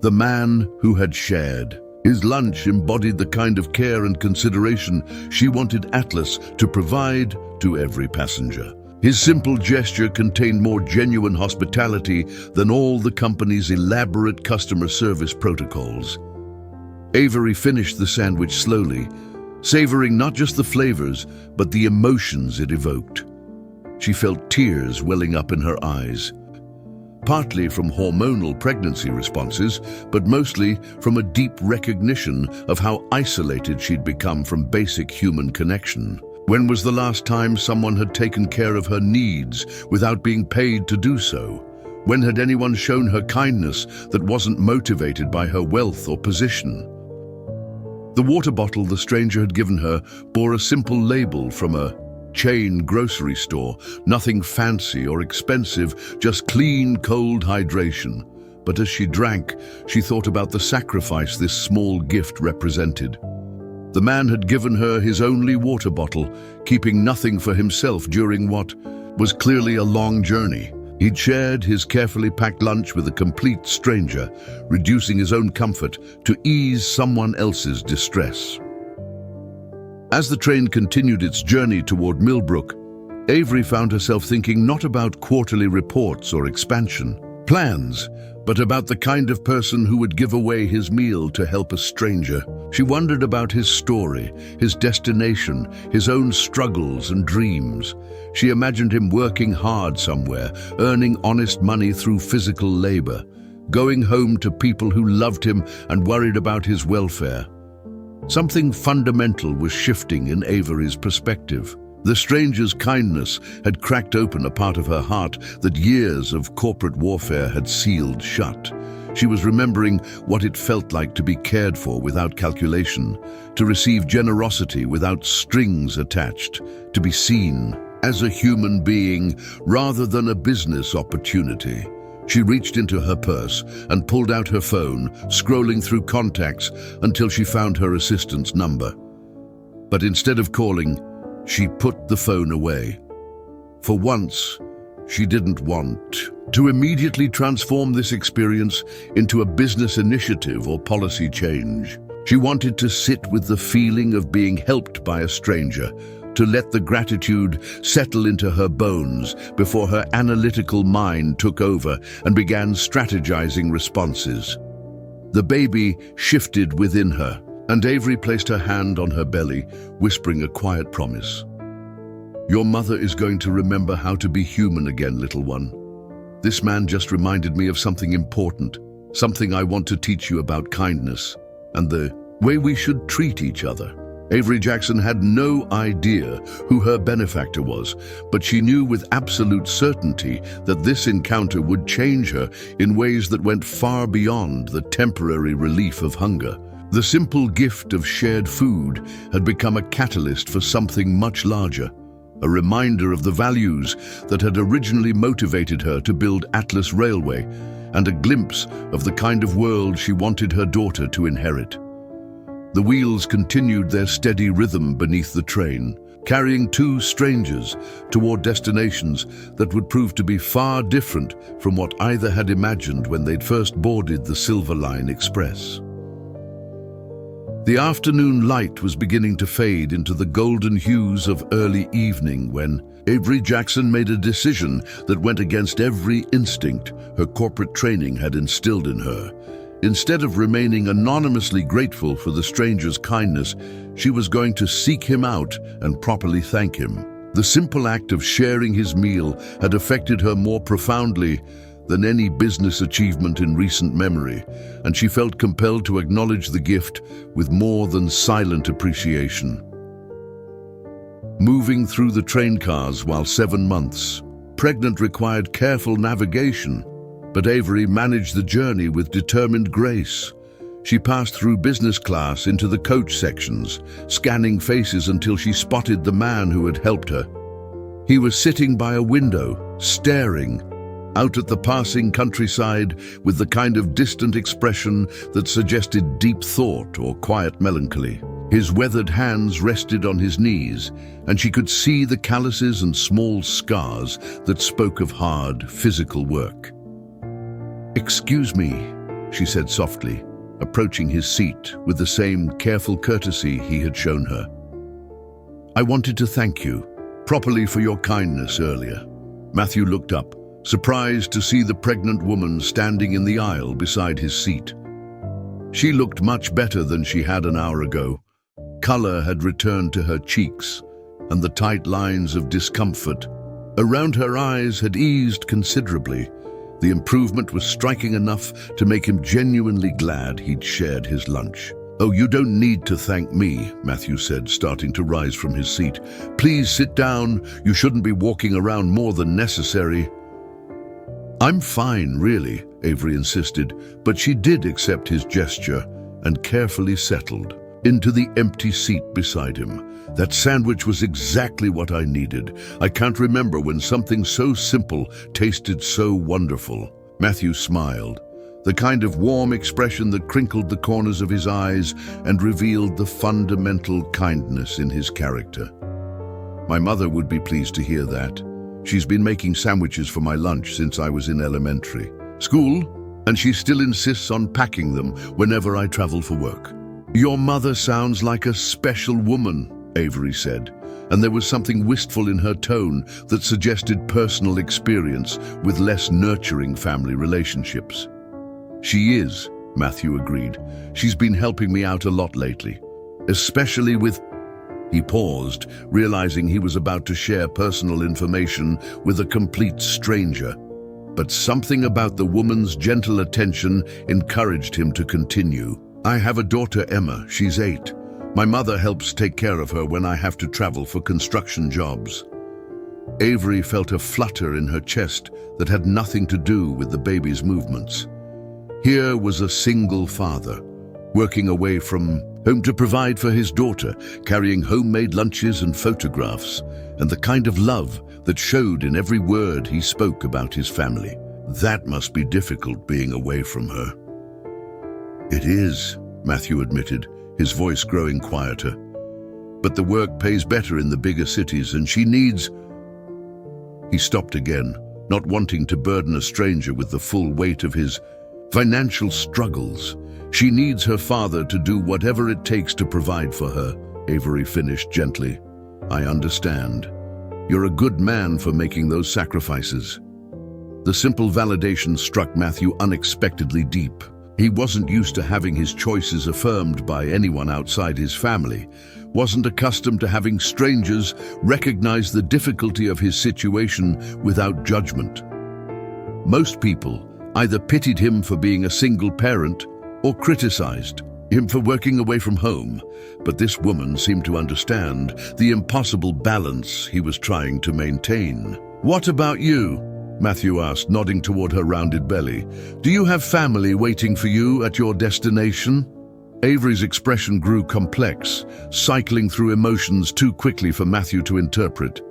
The man who had shared. His lunch embodied the kind of care and consideration she wanted Atlas to provide to every passenger. His simple gesture contained more genuine hospitality than all the company's elaborate customer service protocols. Avery finished the sandwich slowly, savoring not just the flavors, but the emotions it evoked. She felt tears welling up in her eyes, partly from hormonal pregnancy responses, but mostly from a deep recognition of how isolated she'd become from basic human connection. When was the last time someone had taken care of her needs without being paid to do so? When had anyone shown her kindness that wasn't motivated by her wealth or position? The water bottle the stranger had given her bore a simple label from a chain grocery store, nothing fancy or expensive, just clean, cold hydration. But as she drank, she thought about the sacrifice this small gift represented. The man had given her his only water bottle, keeping nothing for himself during what was clearly a long journey. He'd shared his carefully packed lunch with a complete stranger, reducing his own comfort to ease someone else's distress. As the train continued its journey toward Millbrook, Avery found herself thinking not about quarterly reports or expansion plans, but about the kind of person who would give away his meal to help a stranger. She wondered about his story, his destination, his own struggles and dreams. She imagined him working hard somewhere, earning honest money through physical labor, going home to people who loved him and worried about his welfare. Something fundamental was shifting in Avery's perspective. The stranger's kindness had cracked open a part of her heart that years of corporate warfare had sealed shut. She was remembering what it felt like to be cared for without calculation, to receive generosity without strings attached, to be seen as a human being rather than a business opportunity. She reached into her purse and pulled out her phone, scrolling through contacts until she found her assistant's number. But instead of calling, she put the phone away. For once, she didn't want to immediately transform this experience into a business initiative or policy change. She wanted to sit with the feeling of being helped by a stranger, to let the gratitude settle into her bones before her analytical mind took over and began strategizing responses. The baby shifted within her, and Avery placed her hand on her belly, whispering a quiet promise. "Your mother is going to remember how to be human again, little one. This man just reminded me of something important, something I want to teach you about kindness and the way we should treat each other." Avery Jackson had no idea who her benefactor was, but she knew with absolute certainty that this encounter would change her in ways that went far beyond the temporary relief of hunger. The simple gift of shared food had become a catalyst for something much larger, a reminder of the values that had originally motivated her to build Atlas Railway, and a glimpse of the kind of world she wanted her daughter to inherit. The wheels continued their steady rhythm beneath the train, carrying two strangers toward destinations that would prove to be far different from what either had imagined when they'd first boarded the Silver Line Express. The afternoon light was beginning to fade into the golden hues of early evening when Avery Jackson made a decision that went against every instinct her corporate training had instilled in her. Instead of remaining anonymously grateful for the stranger's kindness, she was going to seek him out and properly thank him. The simple act of sharing his meal had affected her more profoundly than any business achievement in recent memory, and she felt compelled to acknowledge the gift with more than silent appreciation. Moving through the train cars while 7 months pregnant required careful navigation, but Avery managed the journey with determined grace. She passed through business class into the coach sections, scanning faces until she spotted the man who had helped her. He was sitting by a window, staring out at the passing countryside with the kind of distant expression that suggested deep thought or quiet melancholy. His weathered hands rested on his knees, and she could see the calluses and small scars that spoke of hard, physical work. "Excuse me," she said softly, approaching his seat with the same careful courtesy he had shown her. "I wanted to thank you properly for your kindness earlier." Matthew looked up, surprised to see the pregnant woman standing in the aisle beside his seat. She looked much better than she had an hour ago. Color had returned to her cheeks, and the tight lines of discomfort around her eyes had eased considerably. The improvement was striking enough to make him genuinely glad he'd shared his lunch. "Oh, you don't need to thank me," Matthew said, starting to rise from his seat. "Please sit down. You shouldn't be walking around more than necessary." "I'm fine, really," Avery insisted, but she did accept his gesture and carefully settled into the empty seat beside him. "That sandwich was exactly what I needed. I can't remember when something so simple tasted so wonderful." Matthew smiled, the kind of warm expression that crinkled the corners of his eyes and revealed the fundamental kindness in his character. "My mother would be pleased to hear that. She's been making sandwiches for my lunch since I was in elementary school, and she still insists on packing them whenever I travel for work." "Your mother sounds like a special woman," Avery said, and there was something wistful in her tone that suggested personal experience with less nurturing family relationships. "She is," Matthew agreed. "She's been helping me out a lot lately, especially with—" He paused, realizing he was about to share personal information with a complete stranger. But something about the woman's gentle attention encouraged him to continue. "I have a daughter, Emma. She's 8. My mother helps take care of her when I have to travel for construction jobs." Avery felt a flutter in her chest that had nothing to do with the baby's movements. Here was a single father, working away from home to provide for his daughter, carrying homemade lunches and photographs, and the kind of love that showed in every word he spoke about his family. That must be difficult being away from her. "It is," Matthew admitted, his voice growing quieter. "But the work pays better in the bigger cities, and she needs—" He stopped again, not wanting to burden a stranger with the full weight of his financial struggles. "She needs her father to do whatever it takes to provide for her," Avery finished gently. "I understand. You're a good man for making those sacrifices." The simple validation struck Matthew unexpectedly deep. He wasn't used to having his choices affirmed by anyone outside his family, wasn't accustomed to having strangers recognize the difficulty of his situation without judgment. Most people either pitied him for being a single parent or criticized him for working away from home, but this woman seemed to understand the impossible balance he was trying to maintain. "What about you?" Matthew asked, nodding toward her rounded belly. "Do you have family waiting for you at your destination?" Avery's expression grew complex, cycling through emotions too quickly for Matthew to interpret.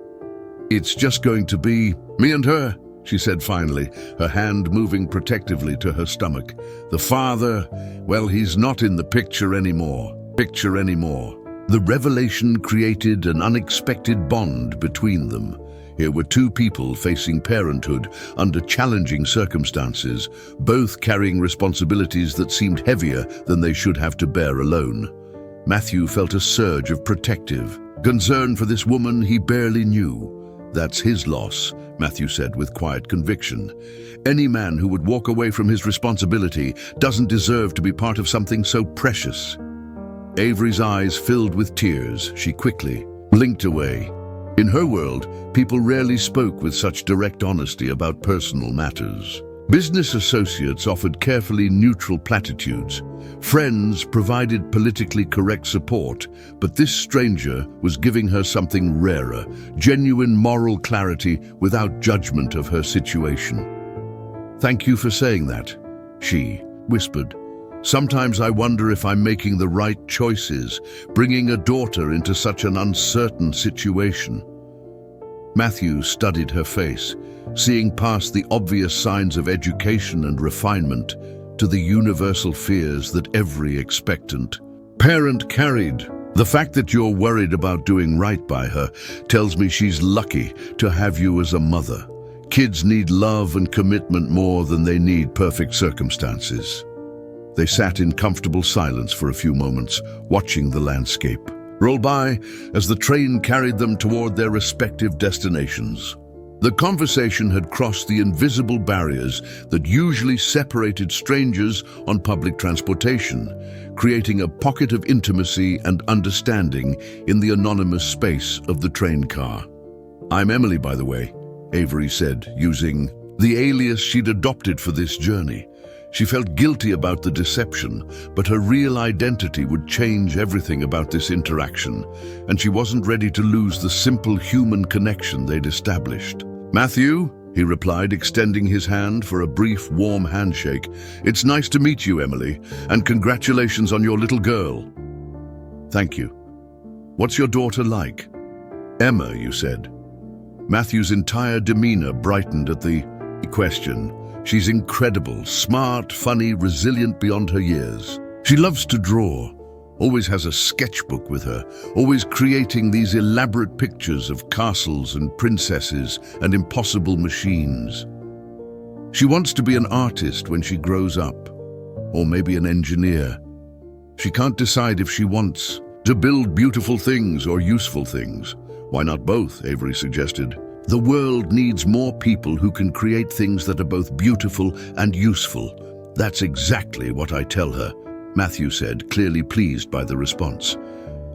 "It's just going to be me and her," she said finally, her hand moving protectively to her stomach. "The father, well, he's not in the picture anymore. The revelation created an unexpected bond between them. Here were two people facing parenthood under challenging circumstances, both carrying responsibilities that seemed heavier than they should have to bear alone. Matthew felt a surge of protective concern for this woman he barely knew. "That's his loss," Matthew said with quiet conviction. "Any man who would walk away from his responsibility doesn't deserve to be part of something so precious." Avery's eyes filled with tears. She quickly blinked away. In her world, people rarely spoke with such direct honesty about personal matters. Business associates offered carefully neutral platitudes. Friends provided politically correct support, but this stranger was giving her something rarer, genuine moral clarity without judgment of her situation. "Thank you for saying that," she whispered. "Sometimes I wonder if I'm making the right choices, bringing a daughter into such an uncertain situation." Matthew studied her face, seeing past the obvious signs of education and refinement to the universal fears that every expectant parent carried. "The fact that you're worried about doing right by her tells me she's lucky to have you as a mother. Kids need love and commitment more than they need perfect circumstances." They sat in comfortable silence for a few moments, watching the landscape roll by as the train carried them toward their respective destinations. The conversation had crossed the invisible barriers that usually separated strangers on public transportation, creating a pocket of intimacy and understanding in the anonymous space of the train car. "I'm Emily, by the way," Avery said, using the alias she'd adopted for this journey. She felt guilty about the deception, but her real identity would change everything about this interaction, and she wasn't ready to lose the simple human connection they'd established. "Matthew," he replied, extending his hand for a brief, warm handshake. "It's nice to meet you, Emily, and congratulations on your little girl." "Thank you. What's your daughter like?" "Emma, you said." Matthew's entire demeanor brightened at the question. "She's incredible, smart, funny, resilient beyond her years. She loves to draw, always has a sketchbook with her, always creating these elaborate pictures of castles and princesses and impossible machines. She wants to be an artist when she grows up, or maybe an engineer. She can't decide if she wants to build beautiful things or useful things." "Why not both?" Avery suggested. "The world needs more people who can create things that are both beautiful and useful. That's exactly what I tell her," Matthew said, clearly pleased by the response.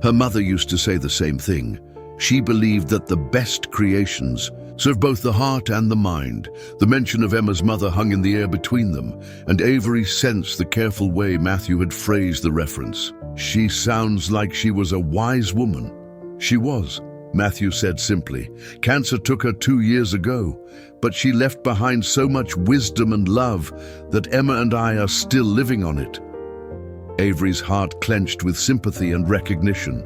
Her mother used to say the same thing. She believed that the best creations serve both the heart and the mind. The mention of Emma's mother hung in the air between them, and Avery sensed the careful way Matthew had phrased the reference. "She sounds like she was a wise woman." "She was," Matthew said simply. "Cancer took her 2 years ago, but she left behind so much wisdom and love that Emma and I are still living on it." Avery's heart clenched with sympathy and recognition.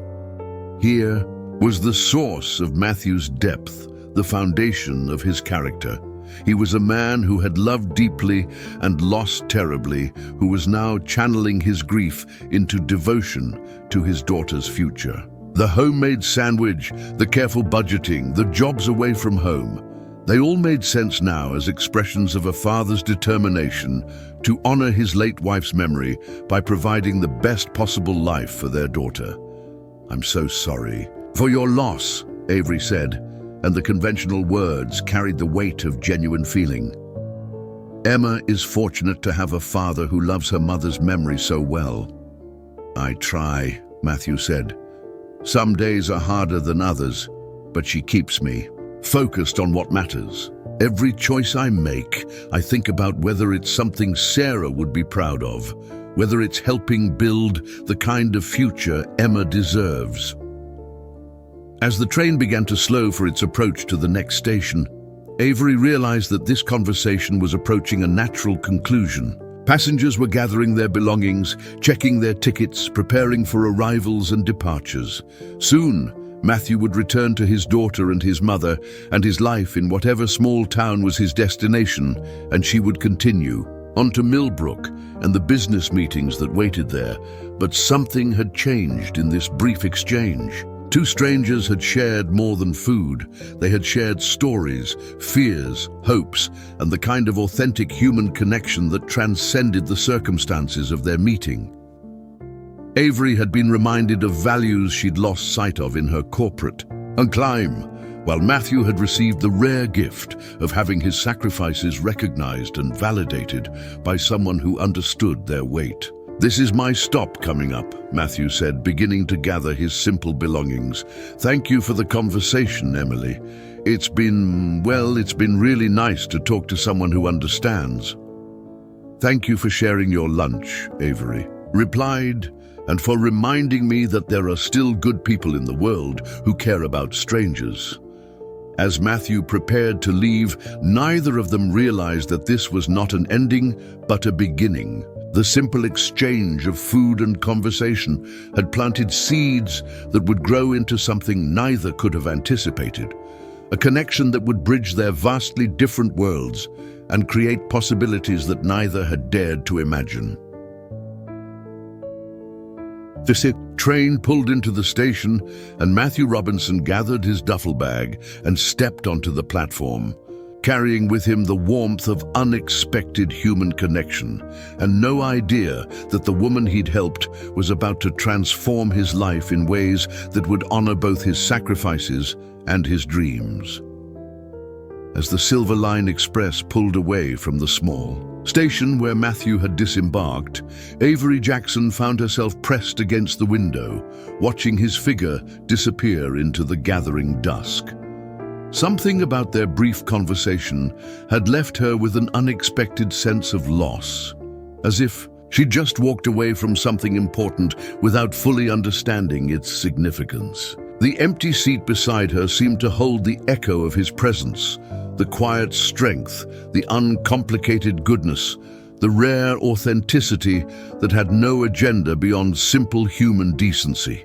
Here was the source of Matthew's depth, the foundation of his character. He was a man who had loved deeply and lost terribly, who was now channeling his grief into devotion to his daughter's future. The homemade sandwich, the careful budgeting, the jobs away from home, they all made sense now as expressions of a father's determination to honor his late wife's memory by providing the best possible life for their daughter. "I'm so sorry for your loss," Avery said, and the conventional words carried the weight of genuine feeling. "Emma is fortunate to have a father who loves her mother's memory so well." "I try," Matthew said. "Some days are harder than others, but she keeps me focused on what matters." Every choice I make, I think about whether it's something Sarah would be proud of, whether it's helping build the kind of future Emma deserves. As the train began to slow for its approach to the next station, Avery realized that this conversation was approaching a natural conclusion. Passengers were gathering their belongings, checking their tickets, preparing for arrivals and departures. Soon, Matthew would return to his daughter and his mother, and his life in whatever small town was his destination, and she would continue on to Millbrook and the business meetings that waited there. But something had changed in this brief exchange. Two strangers had shared more than food. They had shared stories, fears, hopes, and the kind of authentic human connection that transcended the circumstances of their meeting. Avery had been reminded of values she'd lost sight of in her corporate climb, while Matthew had received the rare gift of having his sacrifices recognized and validated by someone who understood their weight. "This is my stop coming up," Matthew said, beginning to gather his simple belongings. "Thank you for the conversation, Emily. It's been really nice to talk to someone who understands." "Thank you for sharing your lunch," Avery replied, "and for reminding me that there are still good people in the world who care about strangers." As Matthew prepared to leave, neither of them realized that this was not an ending, but a beginning. The simple exchange of food and conversation had planted seeds that would grow into something neither could have anticipated, a connection that would bridge their vastly different worlds and create possibilities that neither had dared to imagine. The train pulled into the station, and Matthew Robinson gathered his duffel bag and stepped onto the platform, carrying with him the warmth of unexpected human connection and no idea that the woman he'd helped was about to transform his life in ways that would honor both his sacrifices and his dreams. As the Silver Line Express pulled away from the small station where Matthew had disembarked, Avery Jackson found herself pressed against the window, watching his figure disappear into the gathering dusk. Something about their brief conversation had left her with an unexpected sense of loss, as if she'd just walked away from something important without fully understanding its significance. The empty seat beside her seemed to hold the echo of his presence, the quiet strength, the uncomplicated goodness, the rare authenticity that had no agenda beyond simple human decency.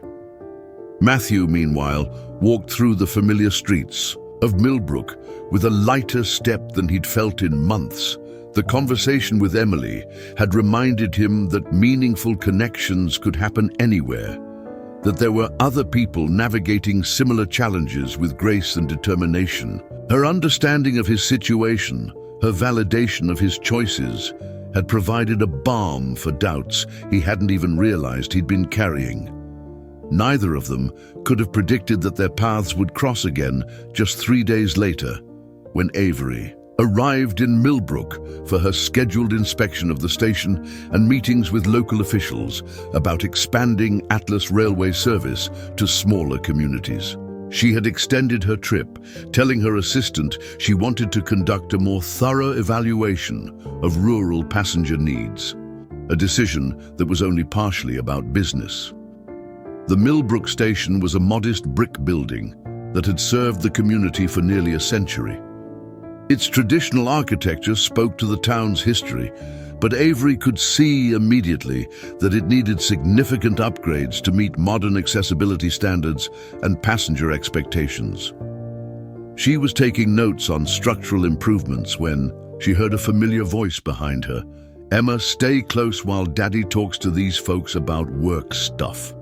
Matthew, meanwhile, walked through the familiar streets of Millbrook with a lighter step than he'd felt in months. The conversation with Emily had reminded him that meaningful connections could happen anywhere, that there were other people navigating similar challenges with grace and determination. Her understanding of his situation, her validation of his choices, had provided a balm for doubts he hadn't even realized he'd been carrying. Neither of them could have predicted that their paths would cross again just 3 days later, when Avery arrived in Millbrook for her scheduled inspection of the station and meetings with local officials about expanding Atlas Railway service to smaller communities. She had extended her trip, telling her assistant she wanted to conduct a more thorough evaluation of rural passenger needs, a decision that was only partially about business. The Millbrook station was a modest brick building that had served the community for nearly a century. Its traditional architecture spoke to the town's history, but Avery could see immediately that it needed significant upgrades to meet modern accessibility standards and passenger expectations. She was taking notes on structural improvements when she heard a familiar voice behind her. "Emma, stay close while Daddy talks to these folks about work stuff."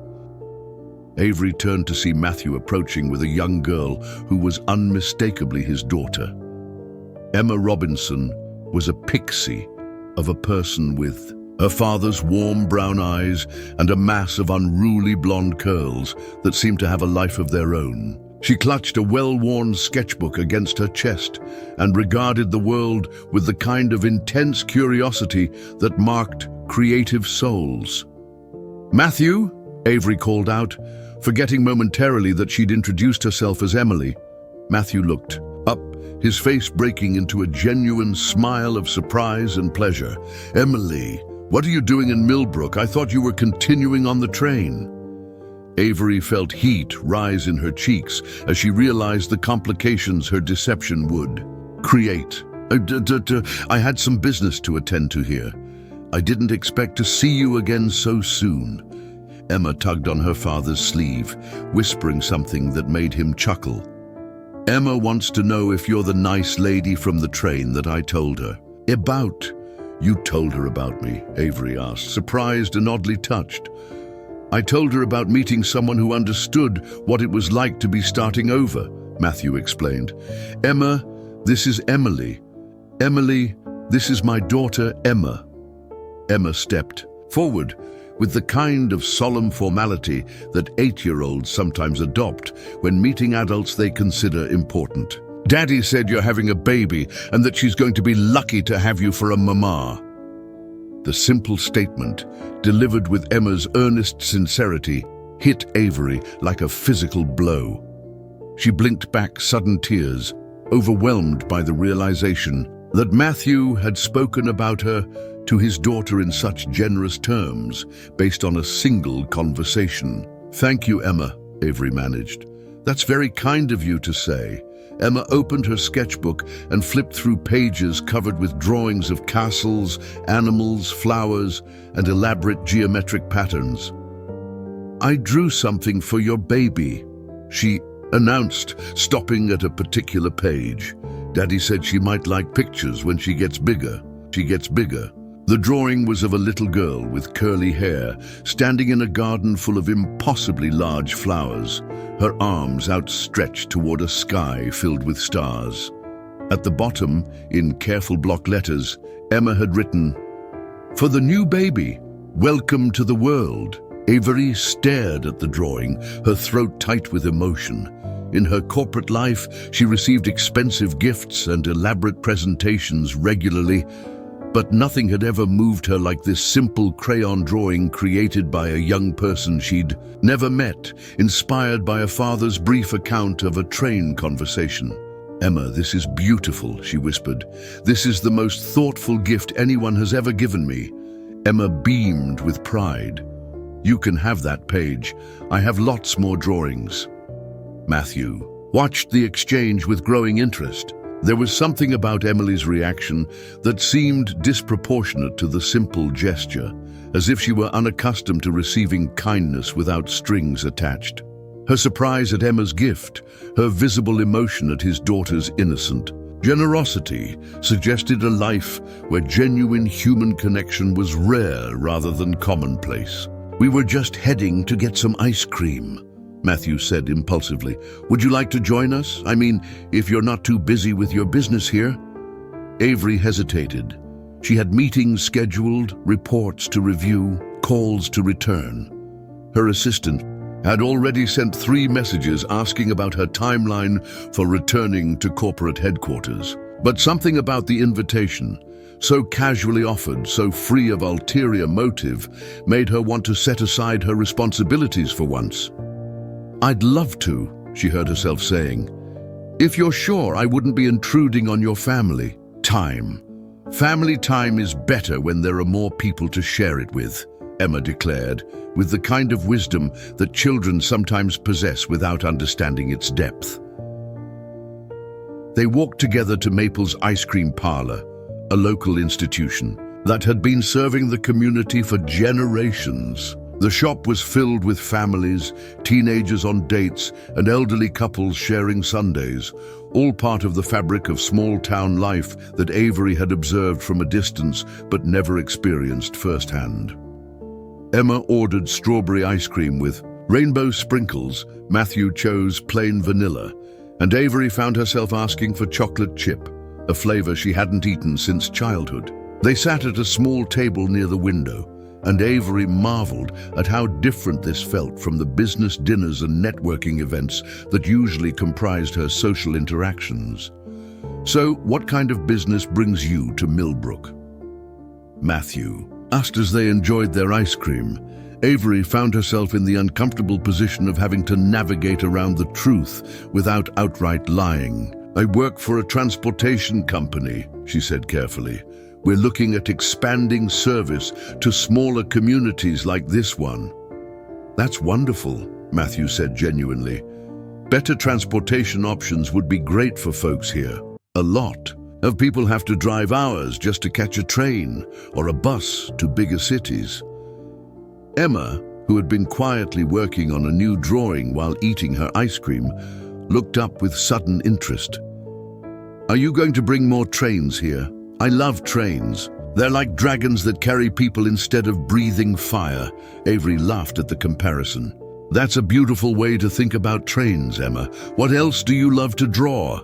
Avery turned to see Matthew approaching with a young girl who was unmistakably his daughter. Emma Robinson was a pixie of a person with her father's warm brown eyes and a mass of unruly blonde curls that seemed to have a life of their own. She clutched a well-worn sketchbook against her chest and regarded the world with the kind of intense curiosity that marked creative souls. "Matthew?" Avery called out, forgetting momentarily that she'd introduced herself as Emily. Matthew looked up, his face breaking into a genuine smile of surprise and pleasure. "Emily, what are you doing in Millbrook? I thought you were continuing on the train." Avery felt heat rise in her cheeks as she realized the complications her deception would create. I had some business to attend to here. I didn't expect to see you again so soon." Emma tugged on her father's sleeve, whispering something that made him chuckle. "Emma wants to know if you're the nice lady from the train that I told her about." "You told her about me?" Avery asked, surprised and oddly touched. "I told her about meeting someone who understood what it was like to be starting over," Matthew explained. "Emma, this is Emily. Emily, this is my daughter, Emma." Emma stepped forward with the kind of solemn formality that 8-year-olds sometimes adopt when meeting adults they consider important. "Daddy said you're having a baby and that she's going to be lucky to have you for a mama." The simple statement, delivered with Emma's earnest sincerity, hit Avery like a physical blow. She blinked back sudden tears, overwhelmed by the realization that Matthew had spoken about her to his daughter in such generous terms, based on a single conversation. "Thank you, Emma," Avery managed. "That's very kind of you to say." Emma opened her sketchbook and flipped through pages covered with drawings of castles, animals, flowers, and elaborate geometric patterns. "I drew something for your baby," she announced, stopping at a particular page. "Daddy said she might like pictures when she gets bigger." The drawing was of a little girl with curly hair, standing in a garden full of impossibly large flowers, her arms outstretched toward a sky filled with stars. At the bottom, in careful block letters, Emma had written, "For the new baby, welcome to the world." Avery stared at the drawing, her throat tight with emotion. In her corporate life, she received expensive gifts and elaborate presentations regularly, but nothing had ever moved her like this simple crayon drawing created by a young person she'd never met, inspired by a father's brief account of a train conversation. "Emma, this is beautiful," she whispered. "This is the most thoughtful gift anyone has ever given me." Emma beamed with pride. "You can have that page. I have lots more drawings." Matthew watched the exchange with growing interest. There was something about Emily's reaction that seemed disproportionate to the simple gesture, as if she were unaccustomed to receiving kindness without strings attached. Her surprise at Emma's gift, her visible emotion at his daughter's innocent generosity, suggested a life where genuine human connection was rare rather than commonplace. "We were just heading to get some ice cream," Matthew said impulsively. "Would you like to join us? I mean, if you're not too busy with your business here?" Avery hesitated. She had meetings scheduled, reports to review, calls to return. Her assistant had already sent 3 messages asking about her timeline for returning to corporate headquarters. But something about the invitation, so casually offered, so free of ulterior motive, made her want to set aside her responsibilities for once. "I'd love to," she heard herself saying. "If you're sure I wouldn't be intruding on your family time." "Family time is better when there are more people to share it with," Emma declared, with the kind of wisdom that children sometimes possess without understanding its depth. They walked together to Maple's Ice Cream Parlor, a local institution that had been serving the community for generations. The shop was filled with families, teenagers on dates, and elderly couples sharing sundaes, all part of the fabric of small-town life that Avery had observed from a distance but never experienced firsthand. Emma ordered strawberry ice cream with rainbow sprinkles. Matthew chose plain vanilla, and Avery found herself asking for chocolate chip, a flavor she hadn't eaten since childhood. They sat at a small table near the window, and Avery marveled at how different this felt from the business dinners and networking events that usually comprised her social interactions. "So, what kind of business brings you to Millbrook?" Matthew asked as they enjoyed their ice cream. Avery found herself in the uncomfortable position of having to navigate around the truth without outright lying. I work for a transportation company, she said carefully. We're looking at expanding service to smaller communities like this one. That's wonderful, Matthew said genuinely. Better transportation options would be great for folks here. A lot of people have to drive hours just to catch a train or a bus to bigger cities. Emma, who had been quietly working on a new drawing while eating her ice cream, looked up with sudden interest. Are you going to bring more trains here? I love trains. They're like dragons that carry people instead of breathing fire. Avery laughed at the comparison. That's a beautiful way to think about trains, Emma. What else do you love to draw?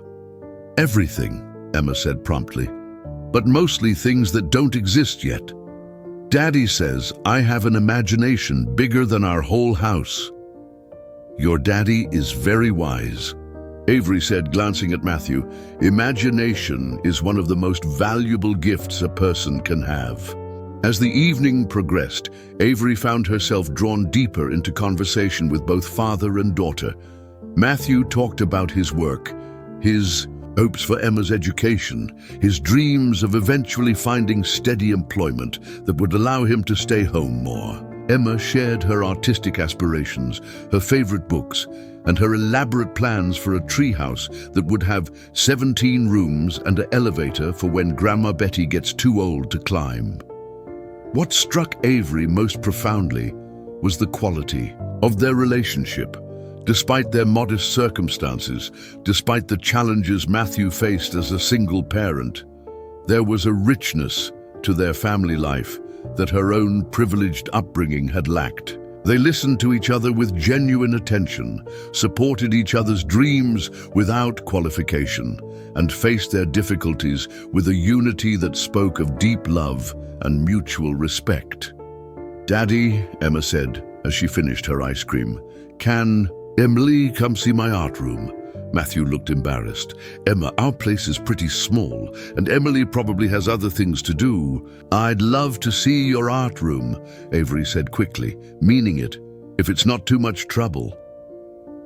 Everything, Emma said promptly. But mostly things that don't exist yet. Daddy says I have an imagination bigger than our whole house. Your daddy is very wise, Avery said, glancing at Matthew. Imagination is one of the most valuable gifts a person can have. As the evening progressed, Avery found herself drawn deeper into conversation with both father and daughter. Matthew talked about his work, his hopes for Emma's education, his dreams of eventually finding steady employment that would allow him to stay home more. Emma shared her artistic aspirations, her favorite books, and her elaborate plans for a treehouse that would have 17 rooms and an elevator for when Grandma Betty gets too old to climb. What struck Avery most profoundly was the quality of their relationship. Despite their modest circumstances, despite the challenges Matthew faced as a single parent, there was a richness to their family life that her own privileged upbringing had lacked. They listened to each other with genuine attention, supported each other's dreams without qualification, and faced their difficulties with a unity that spoke of deep love and mutual respect. Daddy, Emma said as she finished her ice cream, can Emily come see my art room? Matthew looked embarrassed. Emma, our place is pretty small, and Emily probably has other things to do. I'd love to see your art room, Avery said quickly, meaning it, if it's not too much trouble.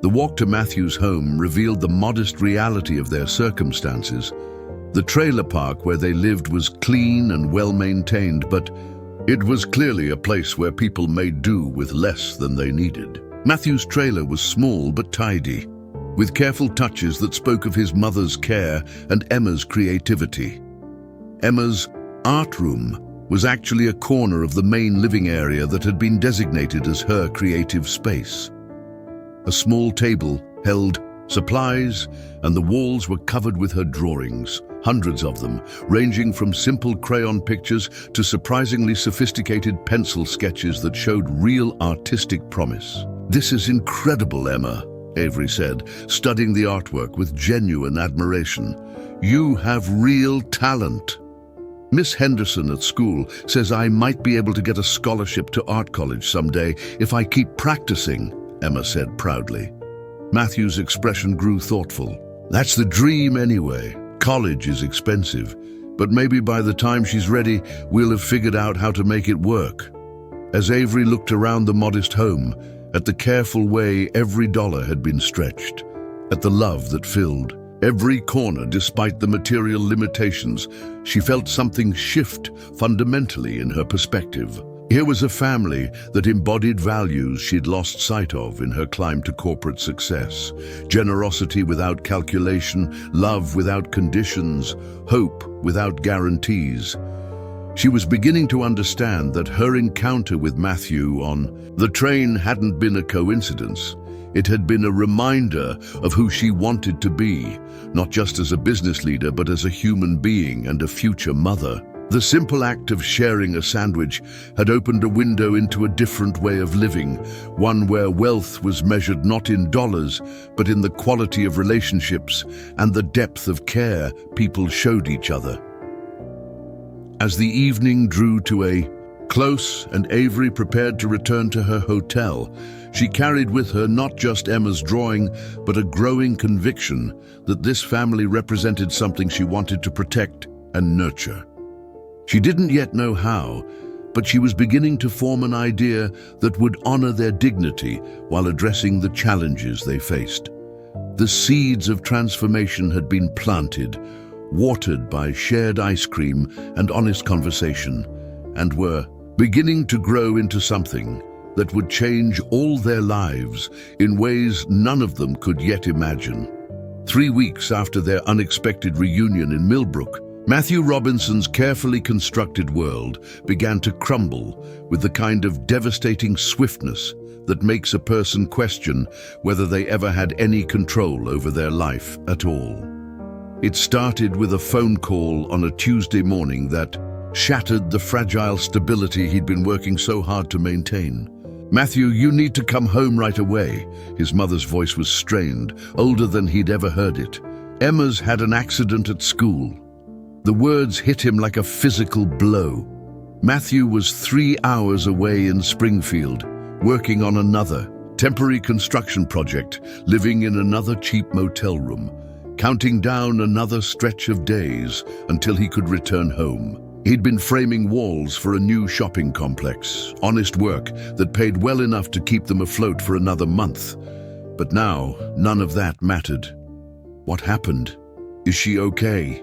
The walk to Matthew's home revealed the modest reality of their circumstances. The trailer park where they lived was clean and well-maintained, but it was clearly a place where people made do with less than they needed. Matthew's trailer was small but tidy, with careful touches that spoke of his mother's care and Emma's creativity. Emma's art room was actually a corner of the main living area that had been designated as her creative space. A small table held supplies, and the walls were covered with her drawings, hundreds of them, ranging from simple crayon pictures to surprisingly sophisticated pencil sketches that showed real artistic promise. This is incredible, Emma, Avery said, studying the artwork with genuine admiration. You have real talent. Miss Henderson at school says I might be able to get a scholarship to art college someday if I keep practicing, Emma said proudly. Matthew's expression grew thoughtful. That's the dream anyway. College is expensive, but maybe by the time she's ready, we'll have figured out how to make it work. As Avery looked around the modest home, at the careful way every dollar had been stretched, at the love that filled every corner despite the material limitations, she felt something shift fundamentally in her perspective. Here was a family that embodied values she'd lost sight of in her climb to corporate success. Generosity without calculation, love without conditions, hope without guarantees. She was beginning to understand that her encounter with Matthew on the train hadn't been a coincidence. It had been a reminder of who she wanted to be, not just as a business leader, but as a human being and a future mother. The simple act of sharing a sandwich had opened a window into a different way of living, one where wealth was measured not in dollars, but in the quality of relationships and the depth of care people showed each other. As the evening drew to a close and Avery prepared to return to her hotel, she carried with her not just Emma's drawing, but a growing conviction that this family represented something she wanted to protect and nurture. She didn't yet know how, but she was beginning to form an idea that would honor their dignity while addressing the challenges they faced. The seeds of transformation had been planted, watered by shared ice cream and honest conversation, and were beginning to grow into something that would change all their lives in ways none of them could yet imagine. 3 weeks after their unexpected reunion in Millbrook, Matthew Robinson's carefully constructed world began to crumble with the kind of devastating swiftness that makes a person question whether they ever had any control over their life at all. It started with a phone call on a Tuesday morning that shattered the fragile stability he'd been working so hard to maintain. "Matthew, you need to come home right away." His mother's voice was strained, older than he'd ever heard it. "Emma's had an accident at school." The words hit him like a physical blow. Matthew was 3 hours away in Springfield, working on another temporary construction project, living in another cheap motel room, counting down another stretch of days until he could return home. He'd been framing walls for a new shopping complex, honest work that paid well enough to keep them afloat for another month. But now, none of that mattered. What happened? Is she okay?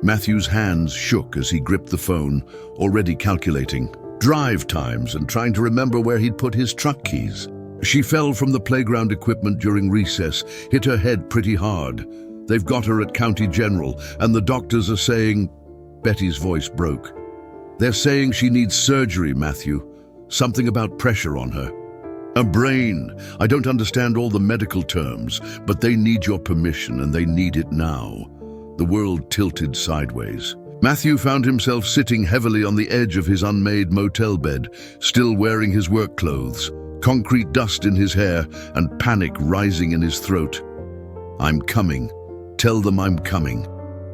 Matthew's hands shook as he gripped the phone, already calculating drive times and trying to remember where he'd put his truck keys. She fell from the playground equipment during recess, hit her head pretty hard. "They've got her at County General, and the doctors are saying..." Betty's voice broke. "They're saying she needs surgery, Matthew. Something about pressure on her." "A brain. I don't understand all the medical terms, but they need your permission, and they need it now." The world tilted sideways. Matthew found himself sitting heavily on the edge of his unmade motel bed, still wearing his work clothes, concrete dust in his hair and panic rising in his throat. "I'm coming. Tell them I'm coming.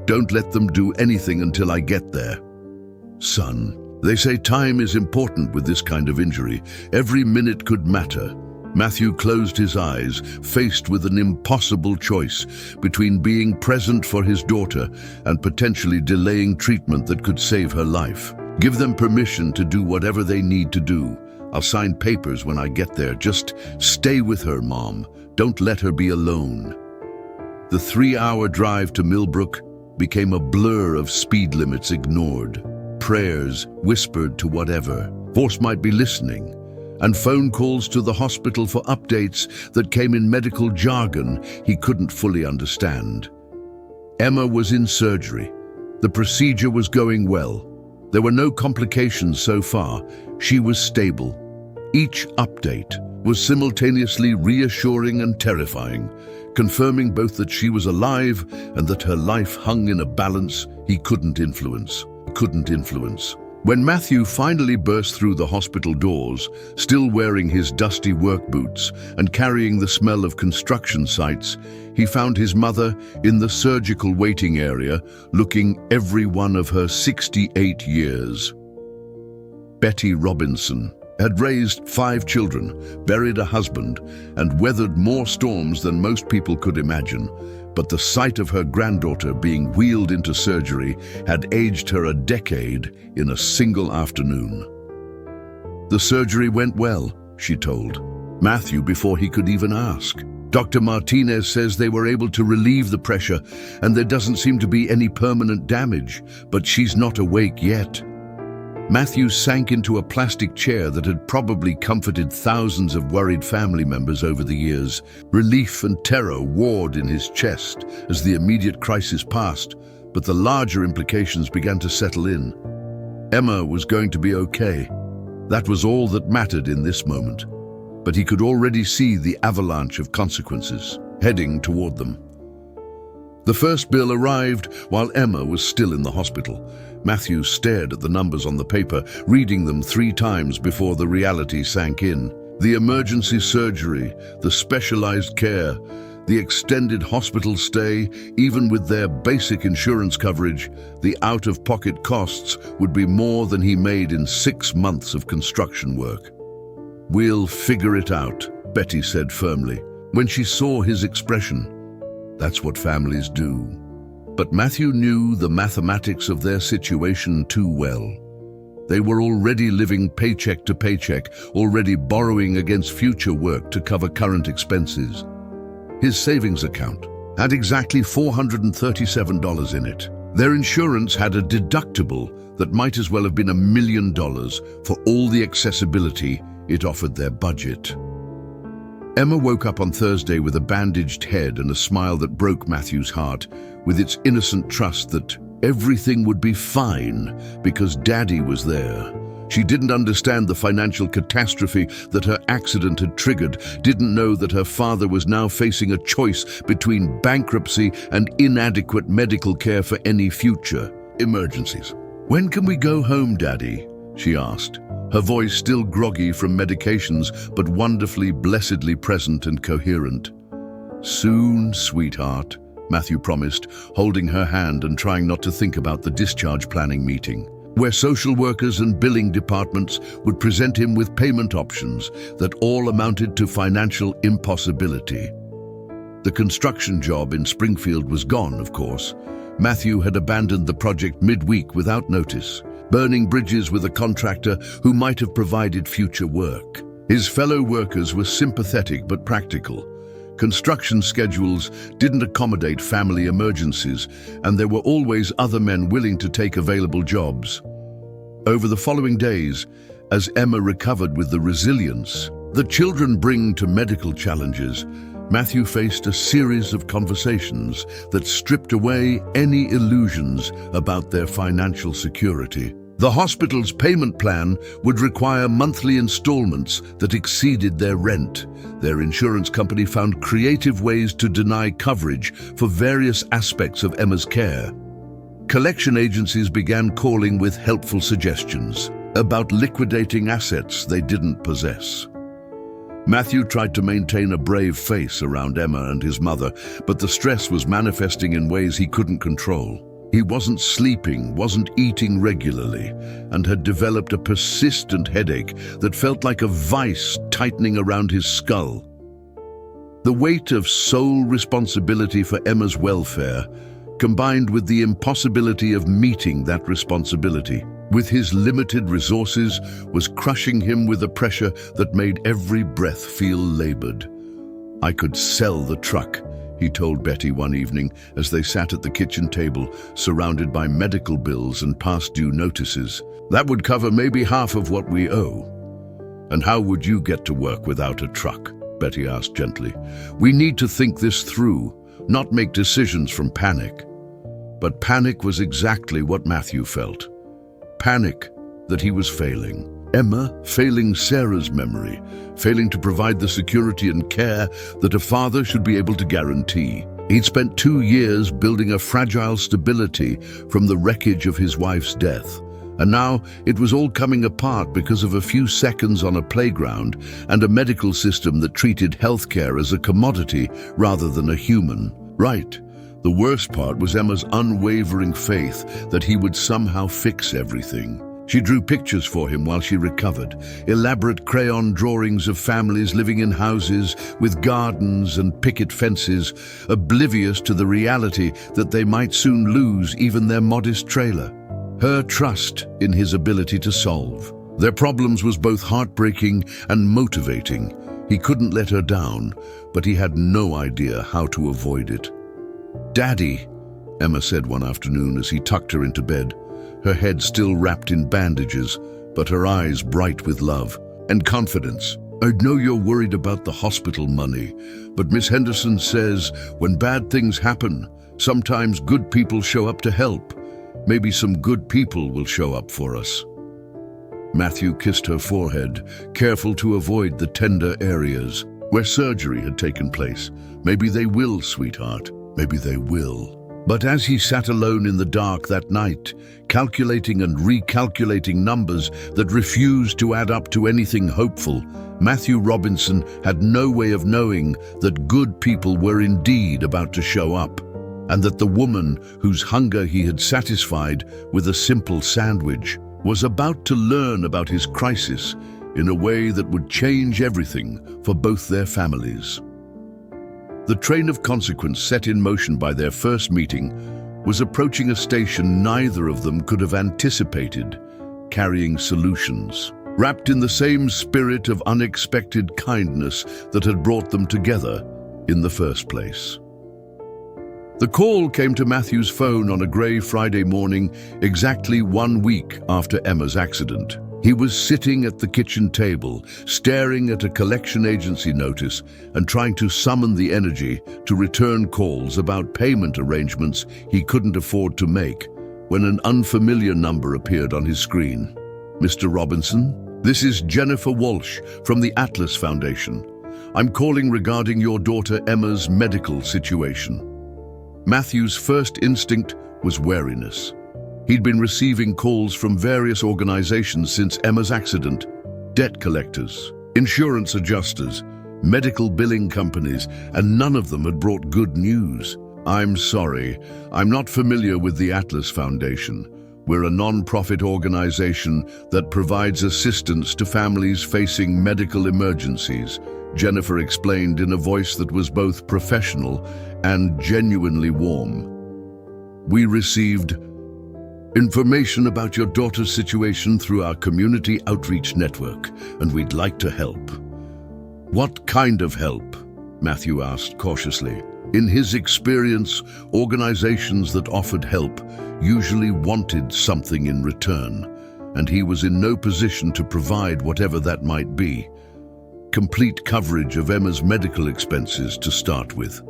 Don't let them do anything until I get there." "Son, they say time is important with this kind of injury. Every minute could matter." Matthew closed his eyes, faced with an impossible choice between being present for his daughter and potentially delaying treatment that could save her life. "Give them permission to do whatever they need to do. I'll sign papers when I get there. Just stay with her, Mom. Don't let her be alone." The 3-hour drive to Millbrook became a blur of speed limits ignored, prayers whispered to whatever force might be listening, and phone calls to the hospital for updates that came in medical jargon he couldn't fully understand. Emma was in surgery. The procedure was going well. There were no complications so far. She was stable. Each update was simultaneously reassuring and terrifying, confirming both that she was alive and that her life hung in a balance he couldn't influence. When Matthew finally burst through the hospital doors, still wearing his dusty work boots and carrying the smell of construction sites, he found his mother in the surgical waiting area, looking every one of her 68 years. Betty Robinson had raised 5 children, buried a husband, and weathered more storms than most people could imagine. But the sight of her granddaughter being wheeled into surgery had aged her a decade in a single afternoon. "The surgery went well," she told Matthew before he could even ask. "Dr. Martinez says they were able to relieve the pressure and there doesn't seem to be any permanent damage, but she's not awake yet." Matthew sank into a plastic chair that had probably comforted thousands of worried family members over the years. Relief and terror warred in his chest as the immediate crisis passed, but the larger implications began to settle in. Emma was going to be okay. That was all that mattered in this moment. But he could already see the avalanche of consequences heading toward them. The first bill arrived while Emma was still in the hospital. Matthew stared at the numbers on the paper, reading them 3 times before the reality sank in. The emergency surgery, the specialized care, the extended hospital stay, even with their basic insurance coverage, the out-of-pocket costs would be more than he made in 6 months of construction work. "We'll figure it out," Betty said firmly. When she saw his expression, that's what families do. But Matthew knew the mathematics of their situation too well. They were already living paycheck to paycheck, already borrowing against future work to cover current expenses. His savings account had exactly $437 in it. Their insurance had a deductible that might as well have been $1 million for all the accessibility it offered their budget. Emma woke up on Thursday with a bandaged head and a smile that broke Matthew's heart, with its innocent trust that everything would be fine because Daddy was there. She didn't understand the financial catastrophe that her accident had triggered, didn't know that her father was now facing a choice between bankruptcy and inadequate medical care for any future emergencies. "When can we go home, Daddy?" she asked, her voice still groggy from medications, but wonderfully, blessedly present and coherent. "Soon, sweetheart," Matthew promised, holding her hand and trying not to think about the discharge planning meeting, where social workers and billing departments would present him with payment options that all amounted to financial impossibility. The construction job in Springfield was gone, of course. Matthew had abandoned the project midweek without notice, burning bridges with a contractor who might have provided future work. His fellow workers were sympathetic but practical. Construction schedules didn't accommodate family emergencies, and there were always other men willing to take available jobs. Over the following days, as Emma recovered with the resilience that children bring to medical challenges, Matthew faced a series of conversations that stripped away any illusions about their financial security. The hospital's payment plan would require monthly installments that exceeded their rent. Their insurance company found creative ways to deny coverage for various aspects of Emma's care. Collection agencies began calling with helpful suggestions about liquidating assets they didn't possess. Matthew tried to maintain a brave face around Emma and his mother, but the stress was manifesting in ways he couldn't control. He wasn't sleeping, wasn't eating regularly, and had developed a persistent headache that felt like a vice tightening around his skull. The weight of sole responsibility for Emma's welfare, combined with the impossibility of meeting that responsibility with his limited resources, was crushing him with a pressure that made every breath feel labored. "I could sell the truck," he told Betty one evening as they sat at the kitchen table, surrounded by medical bills and past due notices. "That would cover maybe half of what we owe." "And how would you get to work without a truck?" Betty asked gently. "We need to think this through, not make decisions from panic." But panic was exactly what Matthew felt. Panic that he was failing. Emma failing Sarah's memory, failing to provide the security and care that a father should be able to guarantee. He'd spent 2 years building a fragile stability from the wreckage of his wife's death, and now it was all coming apart because of a few seconds on a playground and a medical system that treated healthcare as a commodity rather than a human right. The worst part was Emma's unwavering faith that he would somehow fix everything. She drew pictures for him while she recovered, elaborate crayon drawings of families living in houses with gardens and picket fences, oblivious to the reality that they might soon lose even their modest trailer. Her trust in his ability to solve their problems was both heartbreaking and motivating. He couldn't let her down, but he had no idea how to avoid it. "Daddy," Emma said one afternoon as he tucked her into bed, her head still wrapped in bandages, but her eyes bright with love and confidence. "I know you're worried about the hospital money, but Miss Henderson says when bad things happen, sometimes good people show up to help. Maybe some good people will show up for us." Matthew kissed her forehead, careful to avoid the tender areas where surgery had taken place. "Maybe they will, sweetheart. Maybe they will." But as he sat alone in the dark that night, calculating and recalculating numbers that refused to add up to anything hopeful, Matthew Robinson had no way of knowing that good people were indeed about to show up, and that the woman whose hunger he had satisfied with a simple sandwich was about to learn about his crisis in a way that would change everything for both their families. The train of consequence set in motion by their first meeting was approaching a station neither of them could have anticipated, carrying solutions. Wrapped in the same spirit of unexpected kindness that had brought them together, in the first place. The call came to Matthew's phone on a grey Friday morning, exactly 1 week after Emma's accident. He was sitting at the kitchen table, staring at a collection agency notice and trying to summon the energy to return calls about payment arrangements he couldn't afford to make, when an unfamiliar number appeared on his screen. "Mr. Robinson, this is Jennifer Walsh from the Atlas Foundation. I'm calling regarding your daughter Emma's medical situation." Matthew's first instinct was wariness. He'd been receiving calls from various organizations since Emma's accident: debt collectors, insurance adjusters, medical billing companies, and none of them had brought good news. "I'm sorry, I'm not familiar with the Atlas Foundation. We're a non-profit organization that provides assistance to families facing medical emergencies," Jennifer explained in a voice that was both professional and genuinely warm. "We received information about your daughter's situation through our community outreach network, and we'd like to help." "What kind of help?" Matthew asked cautiously. In his experience, organizations that offered help usually wanted something in return, and he was in no position to provide whatever that might be. Complete coverage of Emma's medical expenses to start with.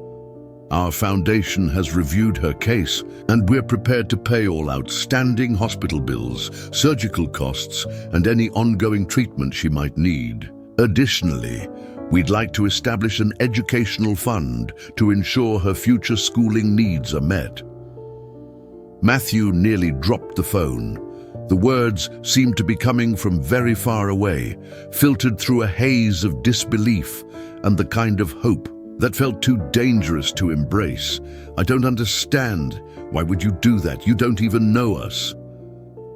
"Our foundation has reviewed her case, and we're prepared to pay all outstanding hospital bills, surgical costs, and any ongoing treatment she might need. Additionally, we'd like to establish an educational fund to ensure her future schooling needs are met." Matthew nearly dropped the phone. The words seemed to be coming from very far away, filtered through a haze of disbelief and the kind of hope that felt too dangerous to embrace. "I don't understand. Why would you do that? You don't even know us."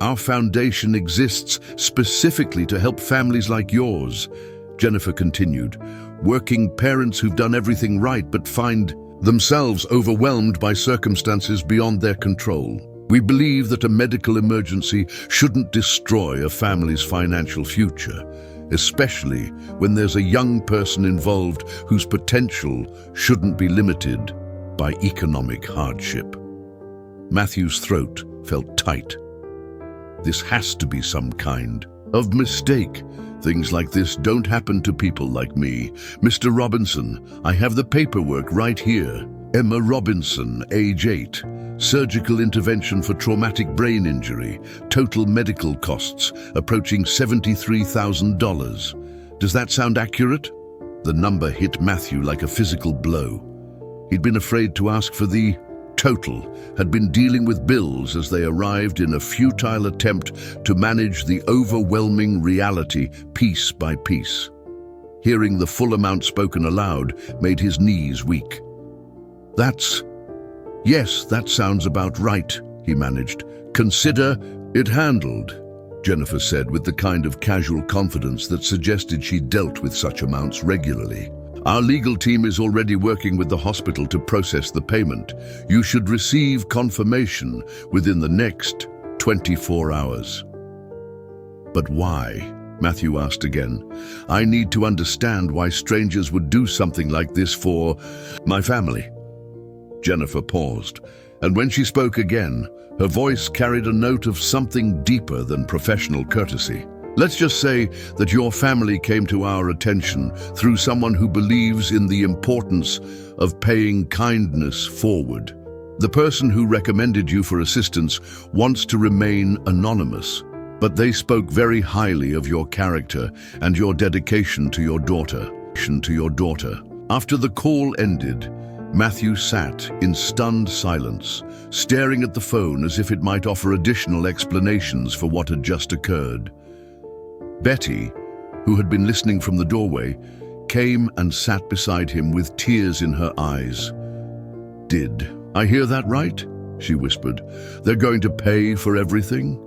"Our foundation exists specifically to help families like yours," Jennifer continued. "Working parents who've done everything right but find themselves overwhelmed by circumstances beyond their control. We believe that a medical emergency shouldn't destroy a family's financial future, especially when there's a young person involved whose potential shouldn't be limited by economic hardship." Matthew's throat felt tight. This has to be some kind of mistake. Things like this don't happen to people like me. "Mr. Robinson, I have the paperwork right here. Emma Robinson, age 8. Surgical intervention for traumatic brain injury. Total medical costs approaching $73,000. Does that sound accurate?" The number hit Matthew like a physical blow. He'd been afraid to ask for the total, had been dealing with bills as they arrived in a futile attempt to manage the overwhelming reality piece by piece. Hearing the full amount spoken aloud made his knees weak. "Yes, that sounds about right," he managed. "Consider it handled," Jennifer said with the kind of casual confidence that suggested she dealt with such amounts regularly. "Our legal team is already working with the hospital to process the payment. You should receive confirmation within the next 24 hours. "But why?" Matthew asked again. "I need to understand why strangers would do something like this for my family." Jennifer paused, and when she spoke again, her voice carried a note of something deeper than professional courtesy. "Let's just say that your family came to our attention through someone who believes in the importance of paying kindness forward. The person who recommended you for assistance wants to remain anonymous, but they spoke very highly of your character and your dedication to your daughter. After the call ended, Matthew sat in stunned silence, staring at the phone as if it might offer additional explanations for what had just occurred. Betty, who had been listening from the doorway, came and sat beside him with tears in her eyes. "Did I hear that right?" she whispered. "They're going to pay for everything?"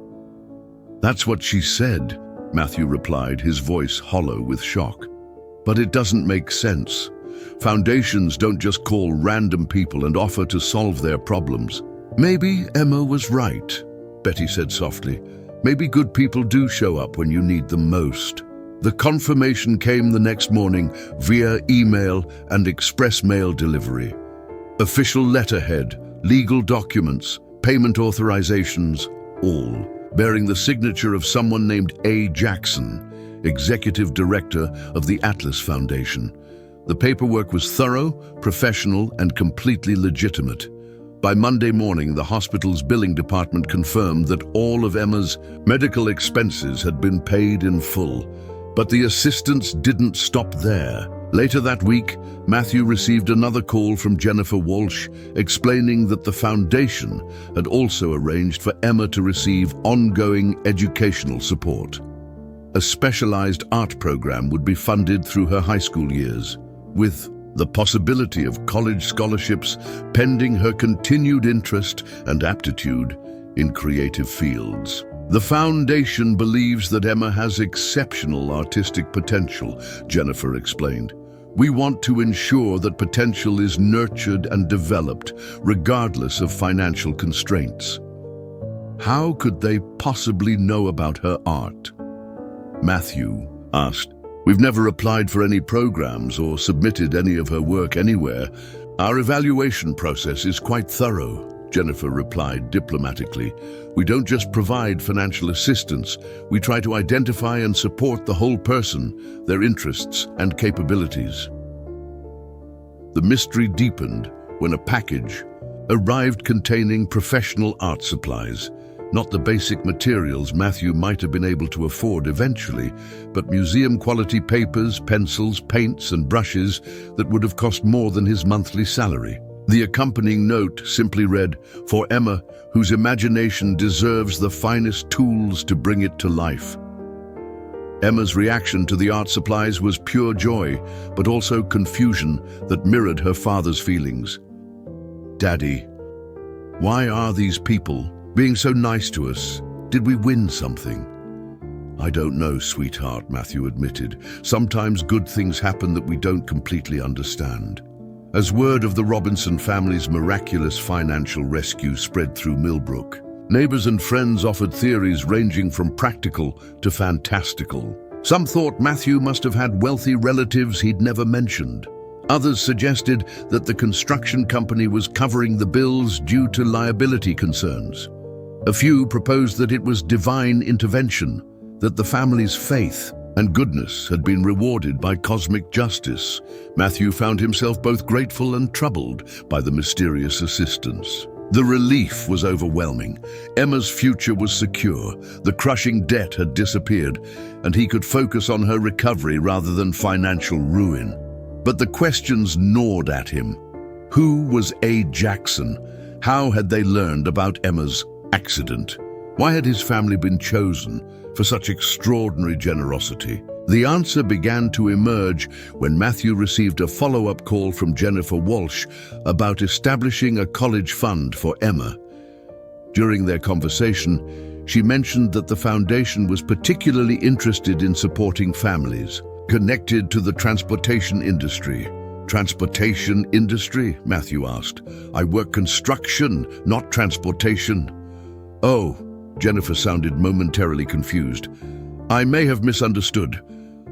"That's what she said," Matthew replied, his voice hollow with shock. "But it doesn't make sense. Foundations don't just call random people and offer to solve their problems." "Maybe Emma was right," Betty said softly. "Maybe good people do show up when you need them most." The confirmation came the next morning via email and express mail delivery. Official letterhead, legal documents, payment authorizations, all bearing the signature of someone named A. Jackson, Executive Director of the Atlas Foundation. The paperwork was thorough, professional, and completely legitimate. By Monday morning, the hospital's billing department confirmed that all of Emma's medical expenses had been paid in full. But the assistants didn't stop there. Later that week, Matthew received another call from Jennifer Walsh explaining that the foundation had also arranged for Emma to receive ongoing educational support. A specialized art program would be funded through her high school years, with the possibility of college scholarships pending her continued interest and aptitude in creative fields. The foundation believes that Emma has exceptional artistic potential, Jennifer explained. We want to ensure that potential is nurtured and developed, regardless of financial constraints. How could they possibly know about her art? Matthew asked. We've never applied for any programs or submitted any of her work anywhere. Our evaluation process is quite thorough, Jennifer replied diplomatically. We don't just provide financial assistance, we try to identify and support the whole person, their interests and capabilities. The mystery deepened when a package arrived containing professional art supplies. Not the basic materials Matthew might have been able to afford eventually, but museum-quality papers, pencils, paints, and brushes that would have cost more than his monthly salary. The accompanying note simply read, "For Emma, whose imagination deserves the finest tools to bring it to life." Emma's reaction to the art supplies was pure joy, but also confusion that mirrored her father's feelings. "Daddy, why are these people being so nice to us? Did we win something?" "I don't know, sweetheart," Matthew admitted. "Sometimes good things happen that we don't completely understand." As word of the Robinson family's miraculous financial rescue spread through Millbrook, neighbors and friends offered theories ranging from practical to fantastical. Some thought Matthew must have had wealthy relatives he'd never mentioned. Others suggested that the construction company was covering the bills due to liability concerns. A few proposed that it was divine intervention, that the family's faith and goodness had been rewarded by cosmic justice. Matthew found himself both grateful and troubled by the mysterious assistance. The relief was overwhelming. Emma's future was secure, the crushing debt had disappeared, and he could focus on her recovery rather than financial ruin. But the questions gnawed at him. Who was A. Jackson? How had they learned about Emma's accident? Why had his family been chosen for such extraordinary generosity? The answer began to emerge when Matthew received a follow-up call from Jennifer Walsh about establishing a college fund for Emma. During their conversation, she mentioned that the foundation was particularly interested in supporting families connected to the transportation industry. "Transportation industry?" Matthew asked. "I work construction, not transportation." "Oh," Jennifer sounded momentarily confused. "I may have misunderstood.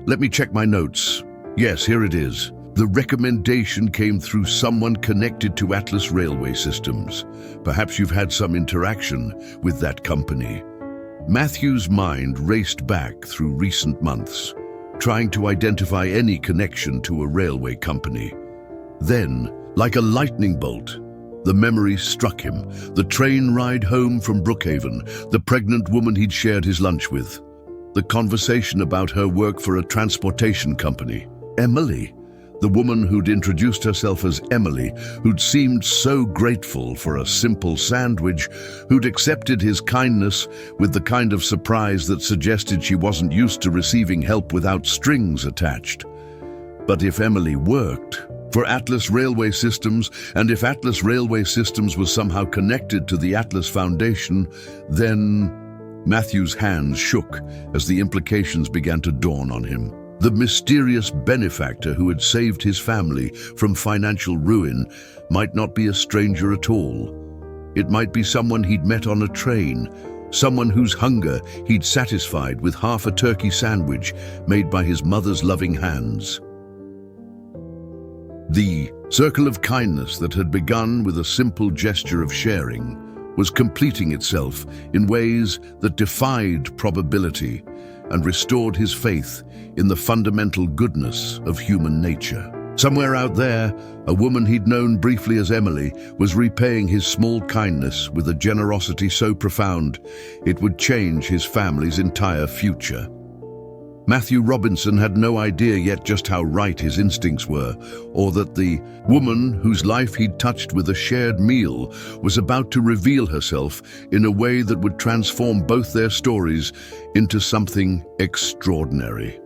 Let me check my notes. Yes, here it is. The recommendation came through someone connected to Atlas Railway Systems. Perhaps you've had some interaction with that company." Matthew's mind raced back through recent months, trying to identify any connection to a railway company. Then, like a lightning bolt, the memory struck him. The train ride home from Brookhaven, the pregnant woman he'd shared his lunch with. The conversation about her work for a transportation company. Emily, the woman who'd introduced herself as Emily, who'd seemed so grateful for a simple sandwich, who'd accepted his kindness with the kind of surprise that suggested she wasn't used to receiving help without strings attached. But if Emily worked for Atlas Railway Systems, and if Atlas Railway Systems was somehow connected to the Atlas Foundation, then Matthew's hands shook as the implications began to dawn on him. The mysterious benefactor who had saved his family from financial ruin might not be a stranger at all. It might be someone he'd met on a train, someone whose hunger he'd satisfied with half a turkey sandwich made by his mother's loving hands. The circle of kindness that had begun with a simple gesture of sharing was completing itself in ways that defied probability and restored his faith in the fundamental goodness of human nature. Somewhere out there, a woman he'd known briefly as Emily was repaying his small kindness with a generosity so profound it would change his family's entire future. Matthew Robinson had no idea yet just how right his instincts were, or that the woman whose life he'd touched with a shared meal was about to reveal herself in a way that would transform both their stories into something extraordinary.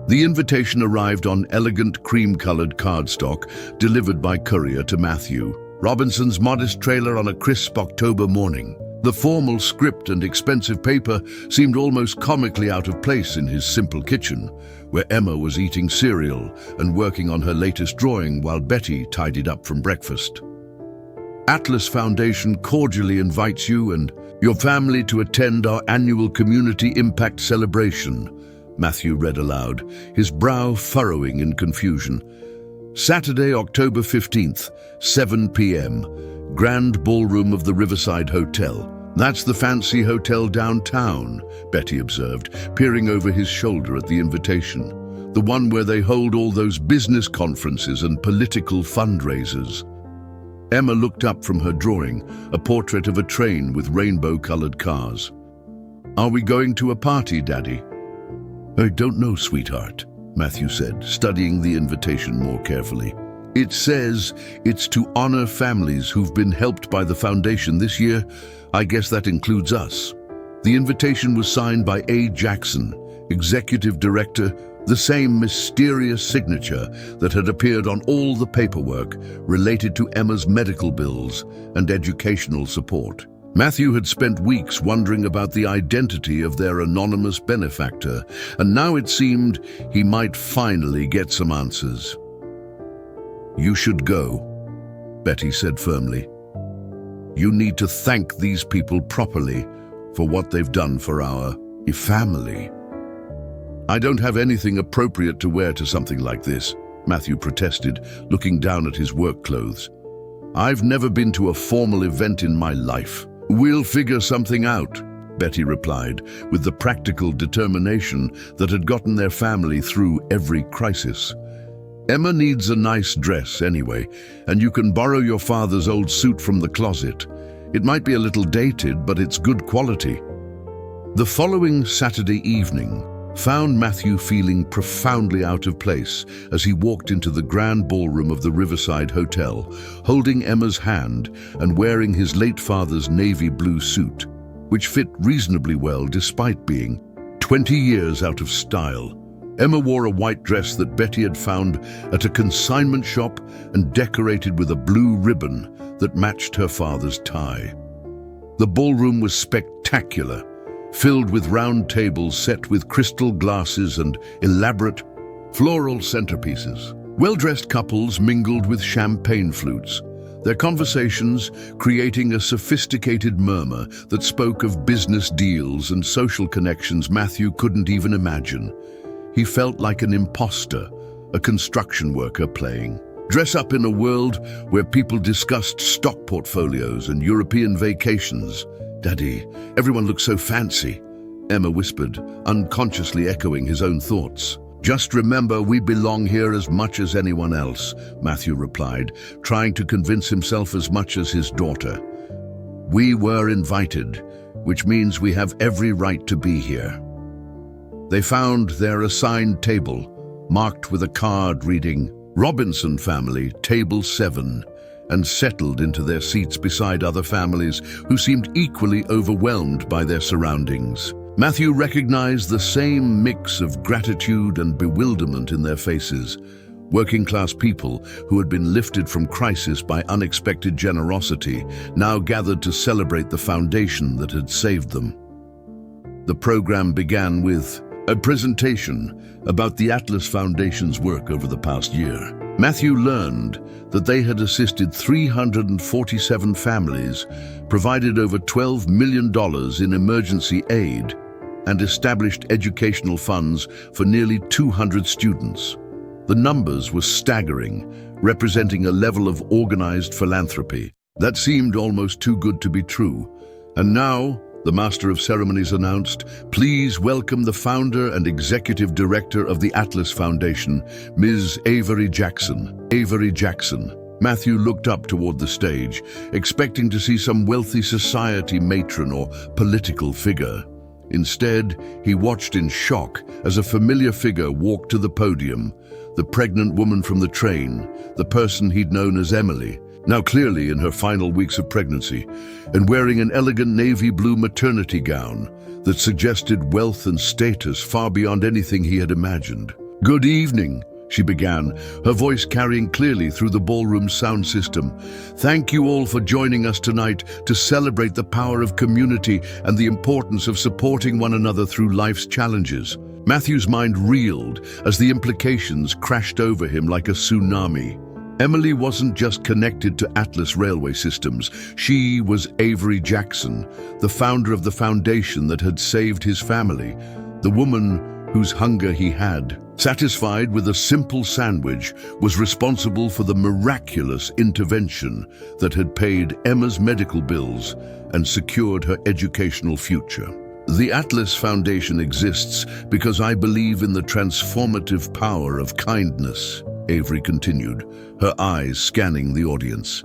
The invitation arrived on elegant cream-colored cardstock delivered by courier to Matthew Robinson's modest trailer on a crisp October morning. The formal script and expensive paper seemed almost comically out of place in his simple kitchen, where Emma was eating cereal and working on her latest drawing while Betty tidied up from breakfast. Atlas Foundation cordially invites you and your family to attend our annual Community Impact Celebration, Matthew read aloud, his brow furrowing in confusion. Saturday, October 15th, 7 p.m., Grand Ballroom of the Riverside Hotel. That's the fancy hotel downtown, Betty observed, peering over his shoulder at the invitation. The one where they hold all those business conferences and political fundraisers. Emma looked up from her drawing, a portrait of a train with rainbow-colored cars. Are we going to a party, Daddy? I don't know, sweetheart, Matthew said, studying the invitation more carefully. It says it's to honor families who've been helped by the foundation this year. I guess that includes us. The invitation was signed by A. Jackson, executive director, the same mysterious signature that had appeared on all the paperwork related to Emma's medical bills and educational support. Matthew had spent weeks wondering about the identity of their anonymous benefactor, and now it seemed he might finally get some answers. You should go, Betty said firmly. You need to thank these people properly for what they've done for our family. I don't have anything appropriate to wear to something like this, Matthew protested, looking down at his work clothes. I've never been to a formal event in my life. We'll figure something out, Betty replied, with the practical determination that had gotten their family through every crisis. Emma needs a nice dress anyway, and you can borrow your father's old suit from the closet. It might be a little dated, but it's good quality. The following Saturday evening found Matthew feeling profoundly out of place as he walked into the grand ballroom of the Riverside Hotel, holding Emma's hand and wearing his late father's navy blue suit, which fit reasonably well despite being 20 years out of style. Emma wore a white dress that Betty had found at a consignment shop and decorated with a blue ribbon that matched her father's tie. The ballroom was spectacular, filled with round tables set with crystal glasses and elaborate floral centerpieces. Well-dressed couples mingled with champagne flutes, their conversations creating a sophisticated murmur that spoke of business deals and social connections Matthew couldn't even imagine. He felt like an imposter, a construction worker playing dress up in a world where people discussed stock portfolios and European vacations. Daddy, everyone looks so fancy, Emma whispered, unconsciously echoing his own thoughts. Just remember, we belong here as much as anyone else, Matthew replied, trying to convince himself as much as his daughter. We were invited, which means we have every right to be here. They found their assigned table, marked with a card reading, Robinson Family, Table 7, and settled into their seats beside other families who seemed equally overwhelmed by their surroundings. Matthew recognized the same mix of gratitude and bewilderment in their faces. Working-class people who had been lifted from crisis by unexpected generosity now gathered to celebrate the foundation that had saved them. The program began with a presentation about the Atlas Foundation's work over the past year. Matthew learned that they had assisted 347 families, provided over $12 million in emergency aid, and established educational funds for nearly 200 students. The numbers were staggering, representing a level of organized philanthropy that seemed almost too good to be true. And now, the Master of Ceremonies announced, "Please welcome the founder and executive director of the Atlas Foundation, Ms. Avery Jackson." Avery Jackson. Matthew looked up toward the stage, expecting to see some wealthy society matron or political figure. Instead, he watched in shock as a familiar figure walked to the podium, the pregnant woman from the train, the person he'd known as Emily, now clearly in her final weeks of pregnancy, and wearing an elegant navy blue maternity gown that suggested wealth and status far beyond anything he had imagined. "Good evening," she began, her voice carrying clearly through the ballroom sound system. "Thank you all for joining us tonight to celebrate the power of community and the importance of supporting one another through life's challenges." Matthew's mind reeled as the implications crashed over him like a tsunami. Emily wasn't just connected to Atlas Railway Systems. She was Avery Jackson, the founder of the foundation that had saved his family, the woman whose hunger he had, satisfied with a simple sandwich, was responsible for the miraculous intervention that had paid Emma's medical bills and secured her educational future. "The Atlas Foundation exists because I believe in the transformative power of kindness," Avery continued, her eyes scanning the audience.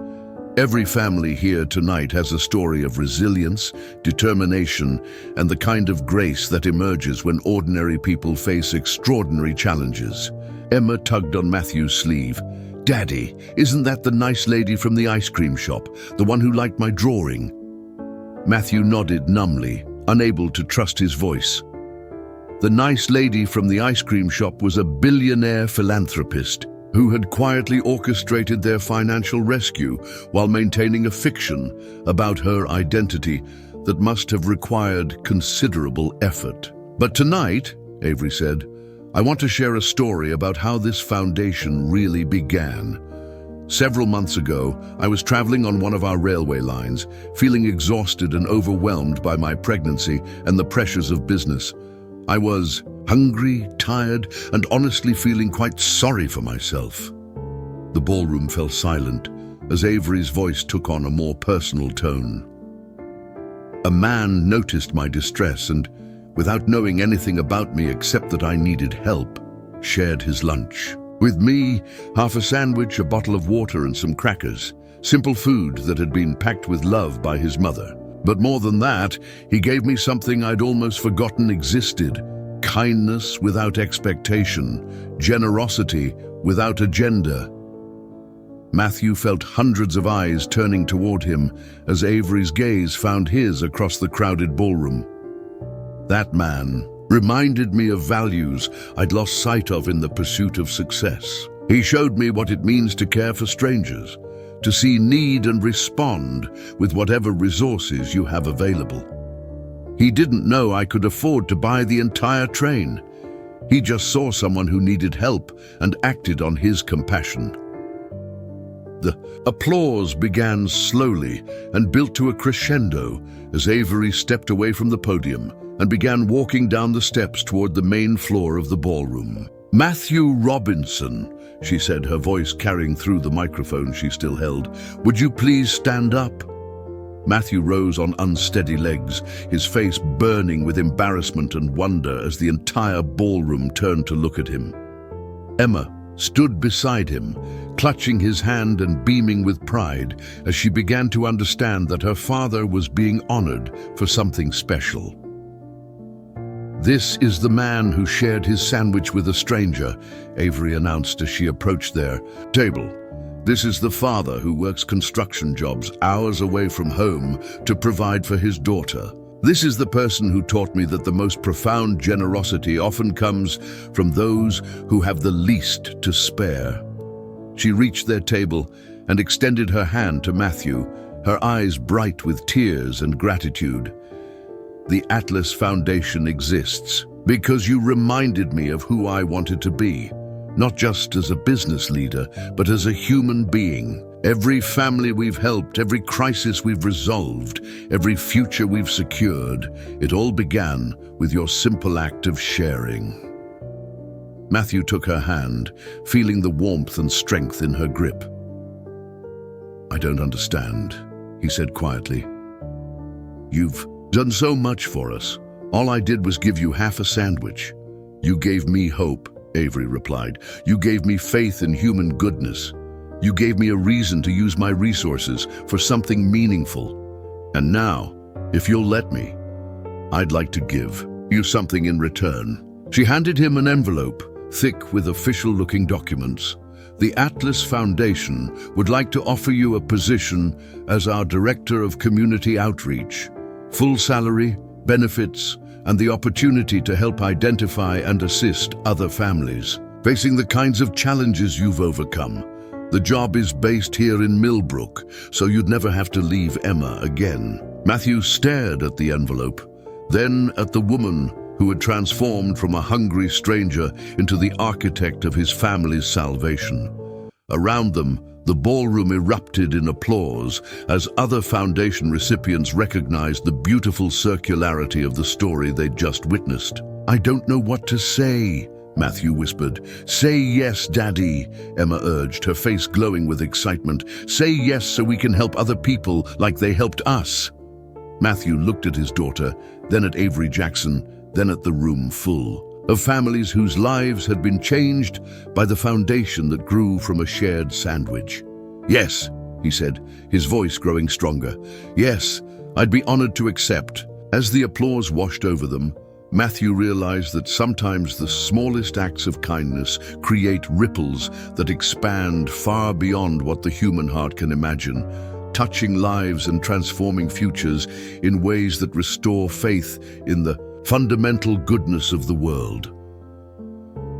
"Every family here tonight has a story of resilience, determination, and the kind of grace that emerges when ordinary people face extraordinary challenges." Emma tugged on Matthew's sleeve. "Daddy, isn't that the nice lady from the ice cream shop, the one who liked my drawing?" Matthew nodded numbly, unable to trust his voice. The nice lady from the ice cream shop was a billionaire philanthropist who had quietly orchestrated their financial rescue while maintaining a fiction about her identity that must have required considerable effort. "But tonight," Avery said, "I want to share a story about how this foundation really began. Several months ago, I was traveling on one of our railway lines, feeling exhausted and overwhelmed by my pregnancy and the pressures of business. I was hungry, tired, and honestly feeling quite sorry for myself." The ballroom fell silent as Avery's voice took on a more personal tone. "A man noticed my distress and, without knowing anything about me except that I needed help, shared his lunch. With me, half a sandwich, a bottle of water, and some crackers. Simple food that had been packed with love by his mother. But more than that, he gave me something I'd almost forgotten existed. Kindness without expectation, generosity without agenda." Matthew felt hundreds of eyes turning toward him as Avery's gaze found his across the crowded ballroom. That man reminded me of values I'd lost sight of in the pursuit of success. He showed me what it means to care for strangers, to see need and respond with whatever resources you have available. He didn't know I could afford to buy the entire train. He just saw someone who needed help and acted on his compassion. The applause began slowly and built to a crescendo as Avery stepped away from the podium and began walking down the steps toward the main floor of the ballroom. "Matthew Robinson," she said, her voice carrying through the microphone she still held, "would you please stand up?" Matthew rose on unsteady legs, his face burning with embarrassment and wonder as the entire ballroom turned to look at him. Emma stood beside him, clutching his hand and beaming with pride as she began to understand that her father was being honored for something special. "This is the man who shared his sandwich with a stranger," Avery announced as she approached their table. "This is the father who works construction jobs hours away from home to provide for his daughter. This is the person who taught me that the most profound generosity often comes from those who have the least to spare." She reached their table and extended her hand to Matthew, her eyes bright with tears and gratitude. "The Atlas Foundation exists because you reminded me of who I wanted to be. not just as a business leader, but as a human being. Every family we've helped, every crisis we've resolved, every future we've secured, it all began with your simple act of sharing. Matthew took her hand, feeling the warmth and strength in her grip. "I don't understand," he said quietly. "You've done so much for us. All I did was give you half a sandwich." "You gave me hope," Avery replied. "You gave me faith in human goodness. You gave me a reason to use my resources for something meaningful. And now, if you'll let me, I'd like to give you something in return." She handed him an envelope, thick with official-looking documents. "The Atlas Foundation would like to offer you a position as our Director of Community Outreach. Full salary, benefits, and the opportunity to help identify and assist other families facing the kinds of challenges you've overcome. The job is based here in Millbrook, so you'd never have to leave Emma again." Matthew stared at the envelope, then at the woman who had transformed from a hungry stranger into the architect of his family's salvation. Around them, the ballroom erupted in applause as other foundation recipients recognized the beautiful circularity of the story they'd just witnessed. "I don't know what to say," Matthew whispered. "Say yes, Daddy," Emma urged, her face glowing with excitement. "Say yes so we can help other people like they helped us." Matthew looked at his daughter, then at Avery Jackson, then at the room full of families whose lives had been changed by the foundation that grew from a shared sandwich. "Yes," he said, his voice growing stronger. "Yes, I'd be honored to accept." As the applause washed over them, Matthew realized that sometimes the smallest acts of kindness create ripples that expand far beyond what the human heart can imagine, touching lives and transforming futures in ways that restore faith in the fundamental goodness of the world.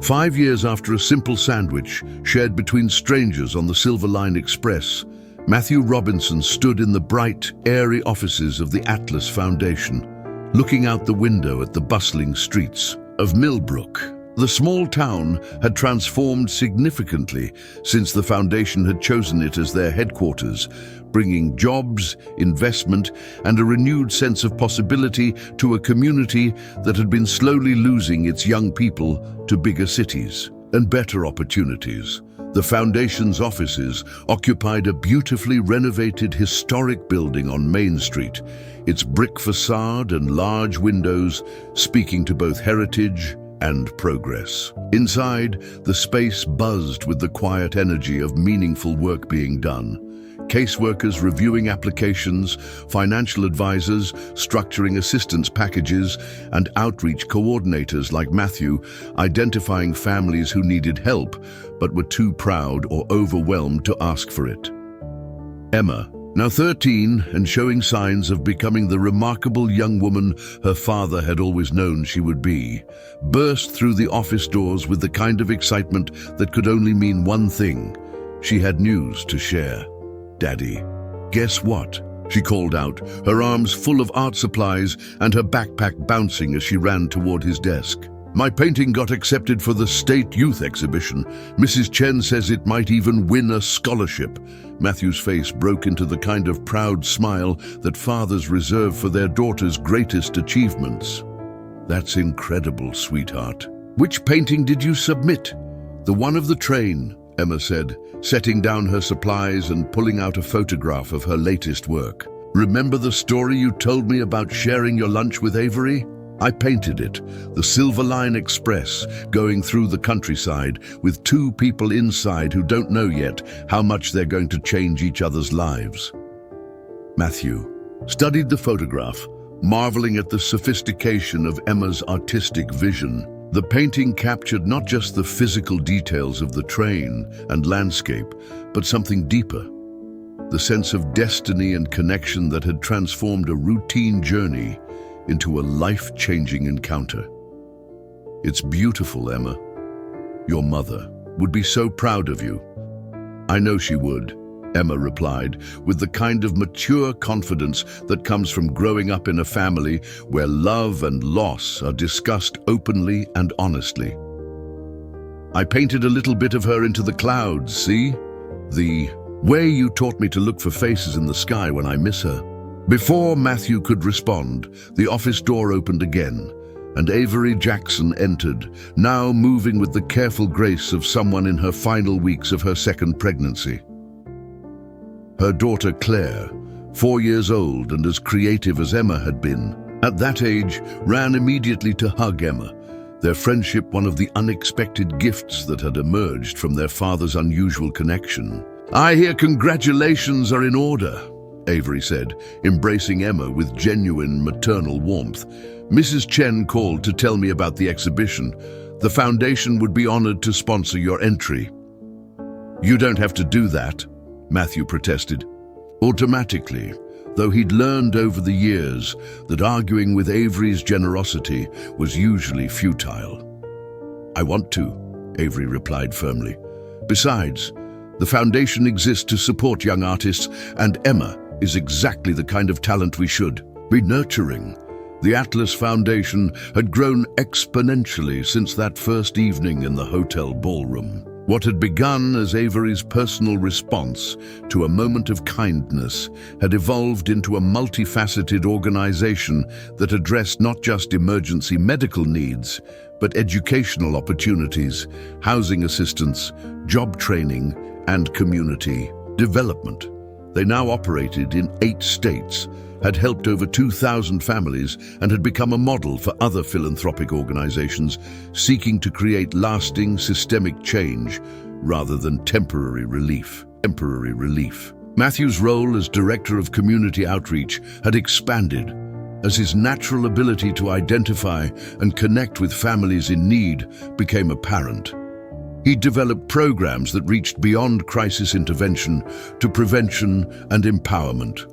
5 years after a simple sandwich shared between strangers on the Silver Line Express, Matthew Robinson stood in the bright, airy offices of the Atlas Foundation, looking out the window at the bustling streets of Millbrook. The small town had transformed significantly since the foundation had chosen it as their headquarters, bringing jobs, investment, and a renewed sense of possibility to a community that had been slowly losing its young people to bigger cities and better opportunities. The foundation's offices occupied a beautifully renovated historic building on Main Street, its brick facade and large windows speaking to both heritage and progress. Inside, the space buzzed with the quiet energy of meaningful work being done. Caseworkers reviewing applications, financial advisors structuring assistance packages, and outreach coordinators like Matthew identifying families who needed help but were too proud or overwhelmed to ask for it. Emma, now 13 and showing signs of becoming the remarkable young woman her father had always known she would be, burst through the office doors with the kind of excitement that could only mean one thing. She had news to share. "Daddy, guess what?" she called out, her arms full of art supplies and her backpack bouncing as she ran toward his desk. "My painting got accepted for the State Youth Exhibition. Mrs. Chen says it might even win a scholarship." Matthew's face broke into the kind of proud smile that fathers reserve for their daughters' greatest achievements. "That's incredible, sweetheart. Which painting did you submit?" "The one of the train," Emma said, setting down her supplies and pulling out a photograph of her latest work. "Remember the story you told me about sharing your lunch with Avery? I painted it, the Silver Line Express, going through the countryside with 2 people inside who don't know yet how much they're going to change each other's lives." Matthew studied the photograph, marveling at the sophistication of Emma's artistic vision. The painting captured not just the physical details of the train and landscape, but something deeper. The sense of destiny and connection that had transformed a routine journey into a life-changing encounter. "It's beautiful, Emma. Your mother would be so proud of you." "I know she would," Emma replied, with the kind of mature confidence that comes from growing up in a family where love and loss are discussed openly and honestly. I painted a little bit of her into the clouds, see? The way you taught me to look for faces in the sky when I miss her." Before Matthew could respond, the office door opened again, and Avery Jackson entered, now moving with the careful grace of someone in her final weeks of her second pregnancy. Her daughter Claire, 4 years old and as creative as Emma had been, at that age ran immediately to hug Emma, their friendship one of the unexpected gifts that had emerged from their father's unusual connection. "I hear congratulations are in order," Avery said, embracing Emma with genuine maternal warmth. "Mrs. Chen called to tell me about the exhibition. The foundation would be honored to sponsor your entry." "You don't have to do that," Matthew protested. Automatically, though he'd learned over the years that arguing with Avery's generosity was usually futile. "I want to," Avery replied firmly. "Besides, the foundation exists to support young artists, and Emma is exactly the kind of talent we should be nurturing." The Atlas Foundation had grown exponentially since that first evening in the hotel ballroom. What had begun as Avery's personal response to a moment of kindness had evolved into a multifaceted organization that addressed not just emergency medical needs, but educational opportunities, housing assistance, job training, and community development. They now operated in 8 states, had helped over 2,000 families, and had become a model for other philanthropic organizations seeking to create lasting systemic change rather than temporary relief. Matthew's role as Director of Community Outreach had expanded as his natural ability to identify and connect with families in need became apparent. He developed programs that reached beyond crisis intervention to prevention and empowerment.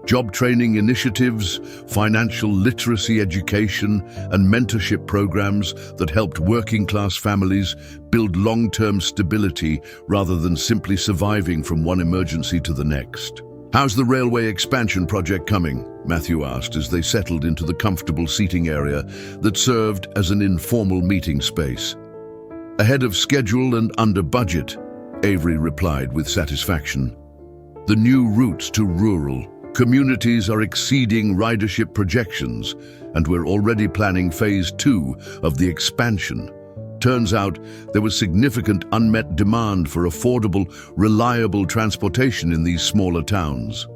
Job training initiatives, financial literacy education, and mentorship programs that helped working-class families build long-term stability rather than simply surviving from one emergency to the next. "How's the railway expansion project coming?" Matthew asked as they settled into the comfortable seating area that served as an informal meeting space. "Ahead of schedule and under budget," Avery replied with satisfaction. "The new routes to rural communities are exceeding ridership projections, and we're already planning phase 2 of the expansion. Turns out there was significant unmet demand for affordable, reliable transportation in these smaller towns."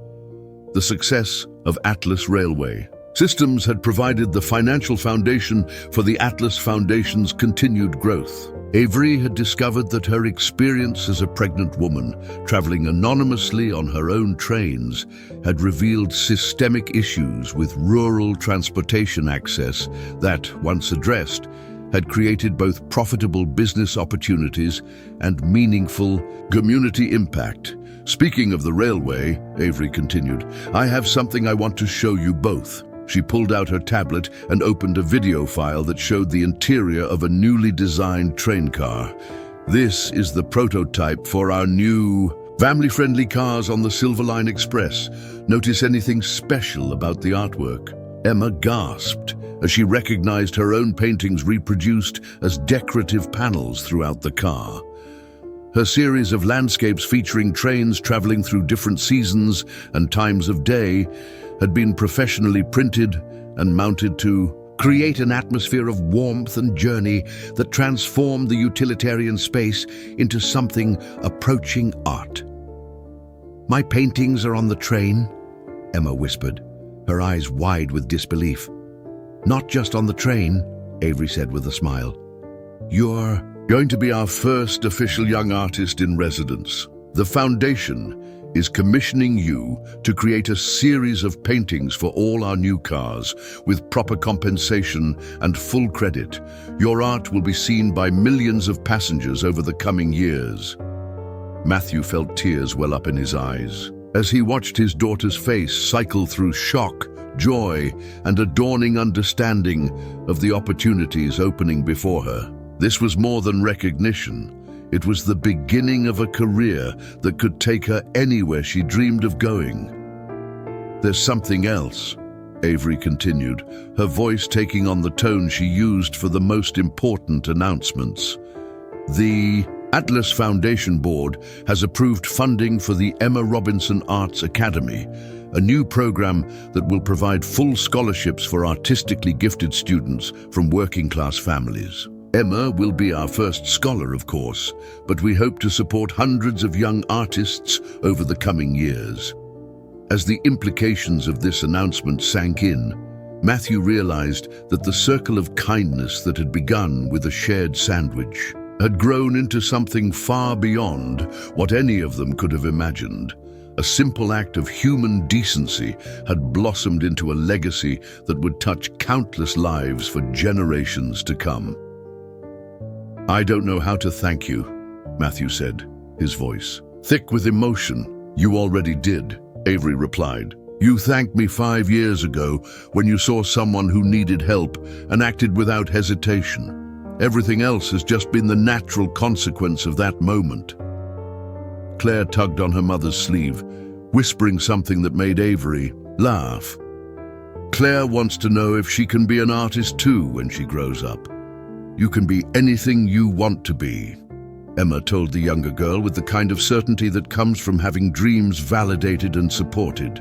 The success of Atlas Railway Systems had provided the financial foundation for the Atlas Foundation's continued growth. Avery had discovered that her experience as a pregnant woman, traveling anonymously on her own trains, had revealed systemic issues with rural transportation access that, once addressed, had created both profitable business opportunities and meaningful community impact. "Speaking of the railway," Avery continued, "I have something I want to show you both." She pulled out her tablet and opened a video file that showed the interior of a newly designed train car. "This is the prototype for our new family-friendly cars on the Silver Line Express. Notice anything special about the artwork?" Emma gasped as she recognized her own paintings reproduced as decorative panels throughout the car. Her series of landscapes featuring trains traveling through different seasons and times of day had been professionally printed and mounted to create an atmosphere of warmth and journey that transformed the utilitarian space into something approaching art. "My paintings are on the train," Emma whispered, her eyes wide with disbelief. "Not just on the train," Avery said with a smile. "You're going to be our first official young artist in residence. The foundation is commissioning you to create a series of paintings for all our new cars with proper compensation and full credit. Your art will be seen by millions of passengers over the coming years." Matthew felt tears well up in his eyes as he watched his daughter's face cycle through shock, joy, and a dawning understanding of the opportunities opening before her. This was more than recognition. It was the beginning of a career that could take her anywhere she dreamed of going. "There's something else," Avery continued, her voice taking on the tone she used for the most important announcements. The Atlas Foundation Board has approved funding for the Emma Robinson Arts Academy, a new program that will provide full scholarships for artistically gifted students from working-class families. Emma will be our first scholar, of course, but we hope to support hundreds of young artists over the coming years. As the implications of this announcement sank in, Matthew realized that the circle of kindness that had begun with a shared sandwich had grown into something far beyond what any of them could have imagined. A simple act of human decency had blossomed into a legacy that would touch countless lives for generations to come. "I don't know how to thank you," Matthew said, his voice thick with emotion. "You already did," Avery replied. "You thanked me 5 years ago when you saw someone who needed help and acted without hesitation. Everything else has just been the natural consequence of that moment." Claire tugged on her mother's sleeve, whispering something that made Avery laugh. "Claire wants to know if she can be an artist too when she grows up." "You can be anything you want to be," Emma told the younger girl with the kind of certainty that comes from having dreams validated and supported.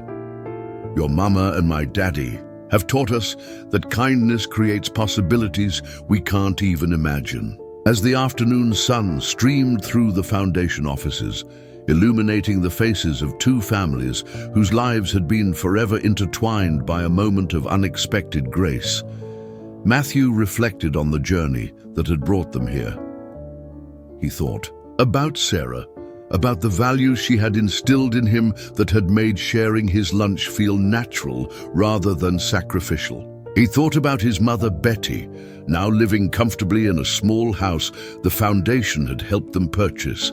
"Your mama and my daddy have taught us that kindness creates possibilities we can't even imagine." As the afternoon sun streamed through the foundation offices, illuminating the faces of 2 families whose lives had been forever intertwined by a moment of unexpected grace, Matthew reflected on the journey that had brought them here. He thought about Sarah, about the values she had instilled in him that had made sharing his lunch feel natural rather than sacrificial. He thought about his mother, Betty, now living comfortably in a small house the foundation had helped them purchase,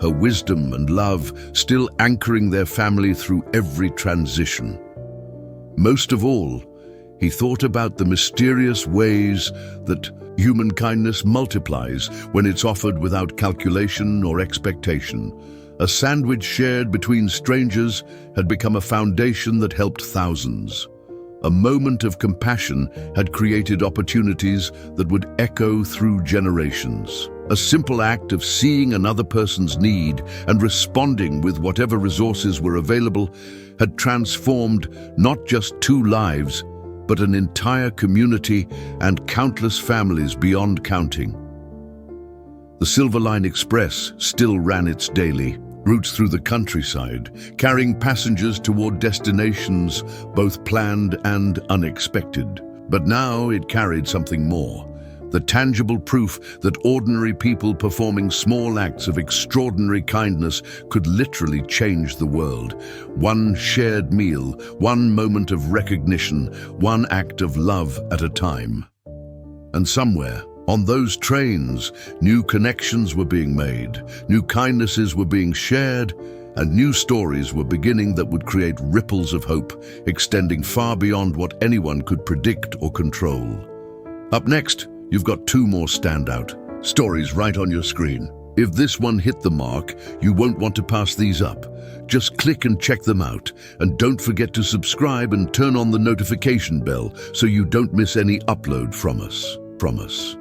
her wisdom and love still anchoring their family through every transition. Most of all, he thought about the mysterious ways that human kindness multiplies when it's offered without calculation or expectation. A sandwich shared between strangers had become a foundation that helped thousands. A moment of compassion had created opportunities that would echo through generations. A simple act of seeing another person's need and responding with whatever resources were available had transformed not just 2 lives, but an entire community and countless families beyond counting. The Silver Line Express still ran its daily routes through the countryside, carrying passengers toward destinations both planned and unexpected. But now it carried something more, the tangible proof that ordinary people performing small acts of extraordinary kindness could literally change the world. One shared meal, one moment of recognition, one act of love at a time. And somewhere, on those trains, new connections were being made, new kindnesses were being shared, and new stories were beginning that would create ripples of hope, extending far beyond what anyone could predict or control. Up next, you've got 2 more standout stories right on your screen. If this one hit the mark, you won't want to pass these up. Just click and check them out, and don't forget to subscribe and turn on the notification bell so you don't miss any upload from us.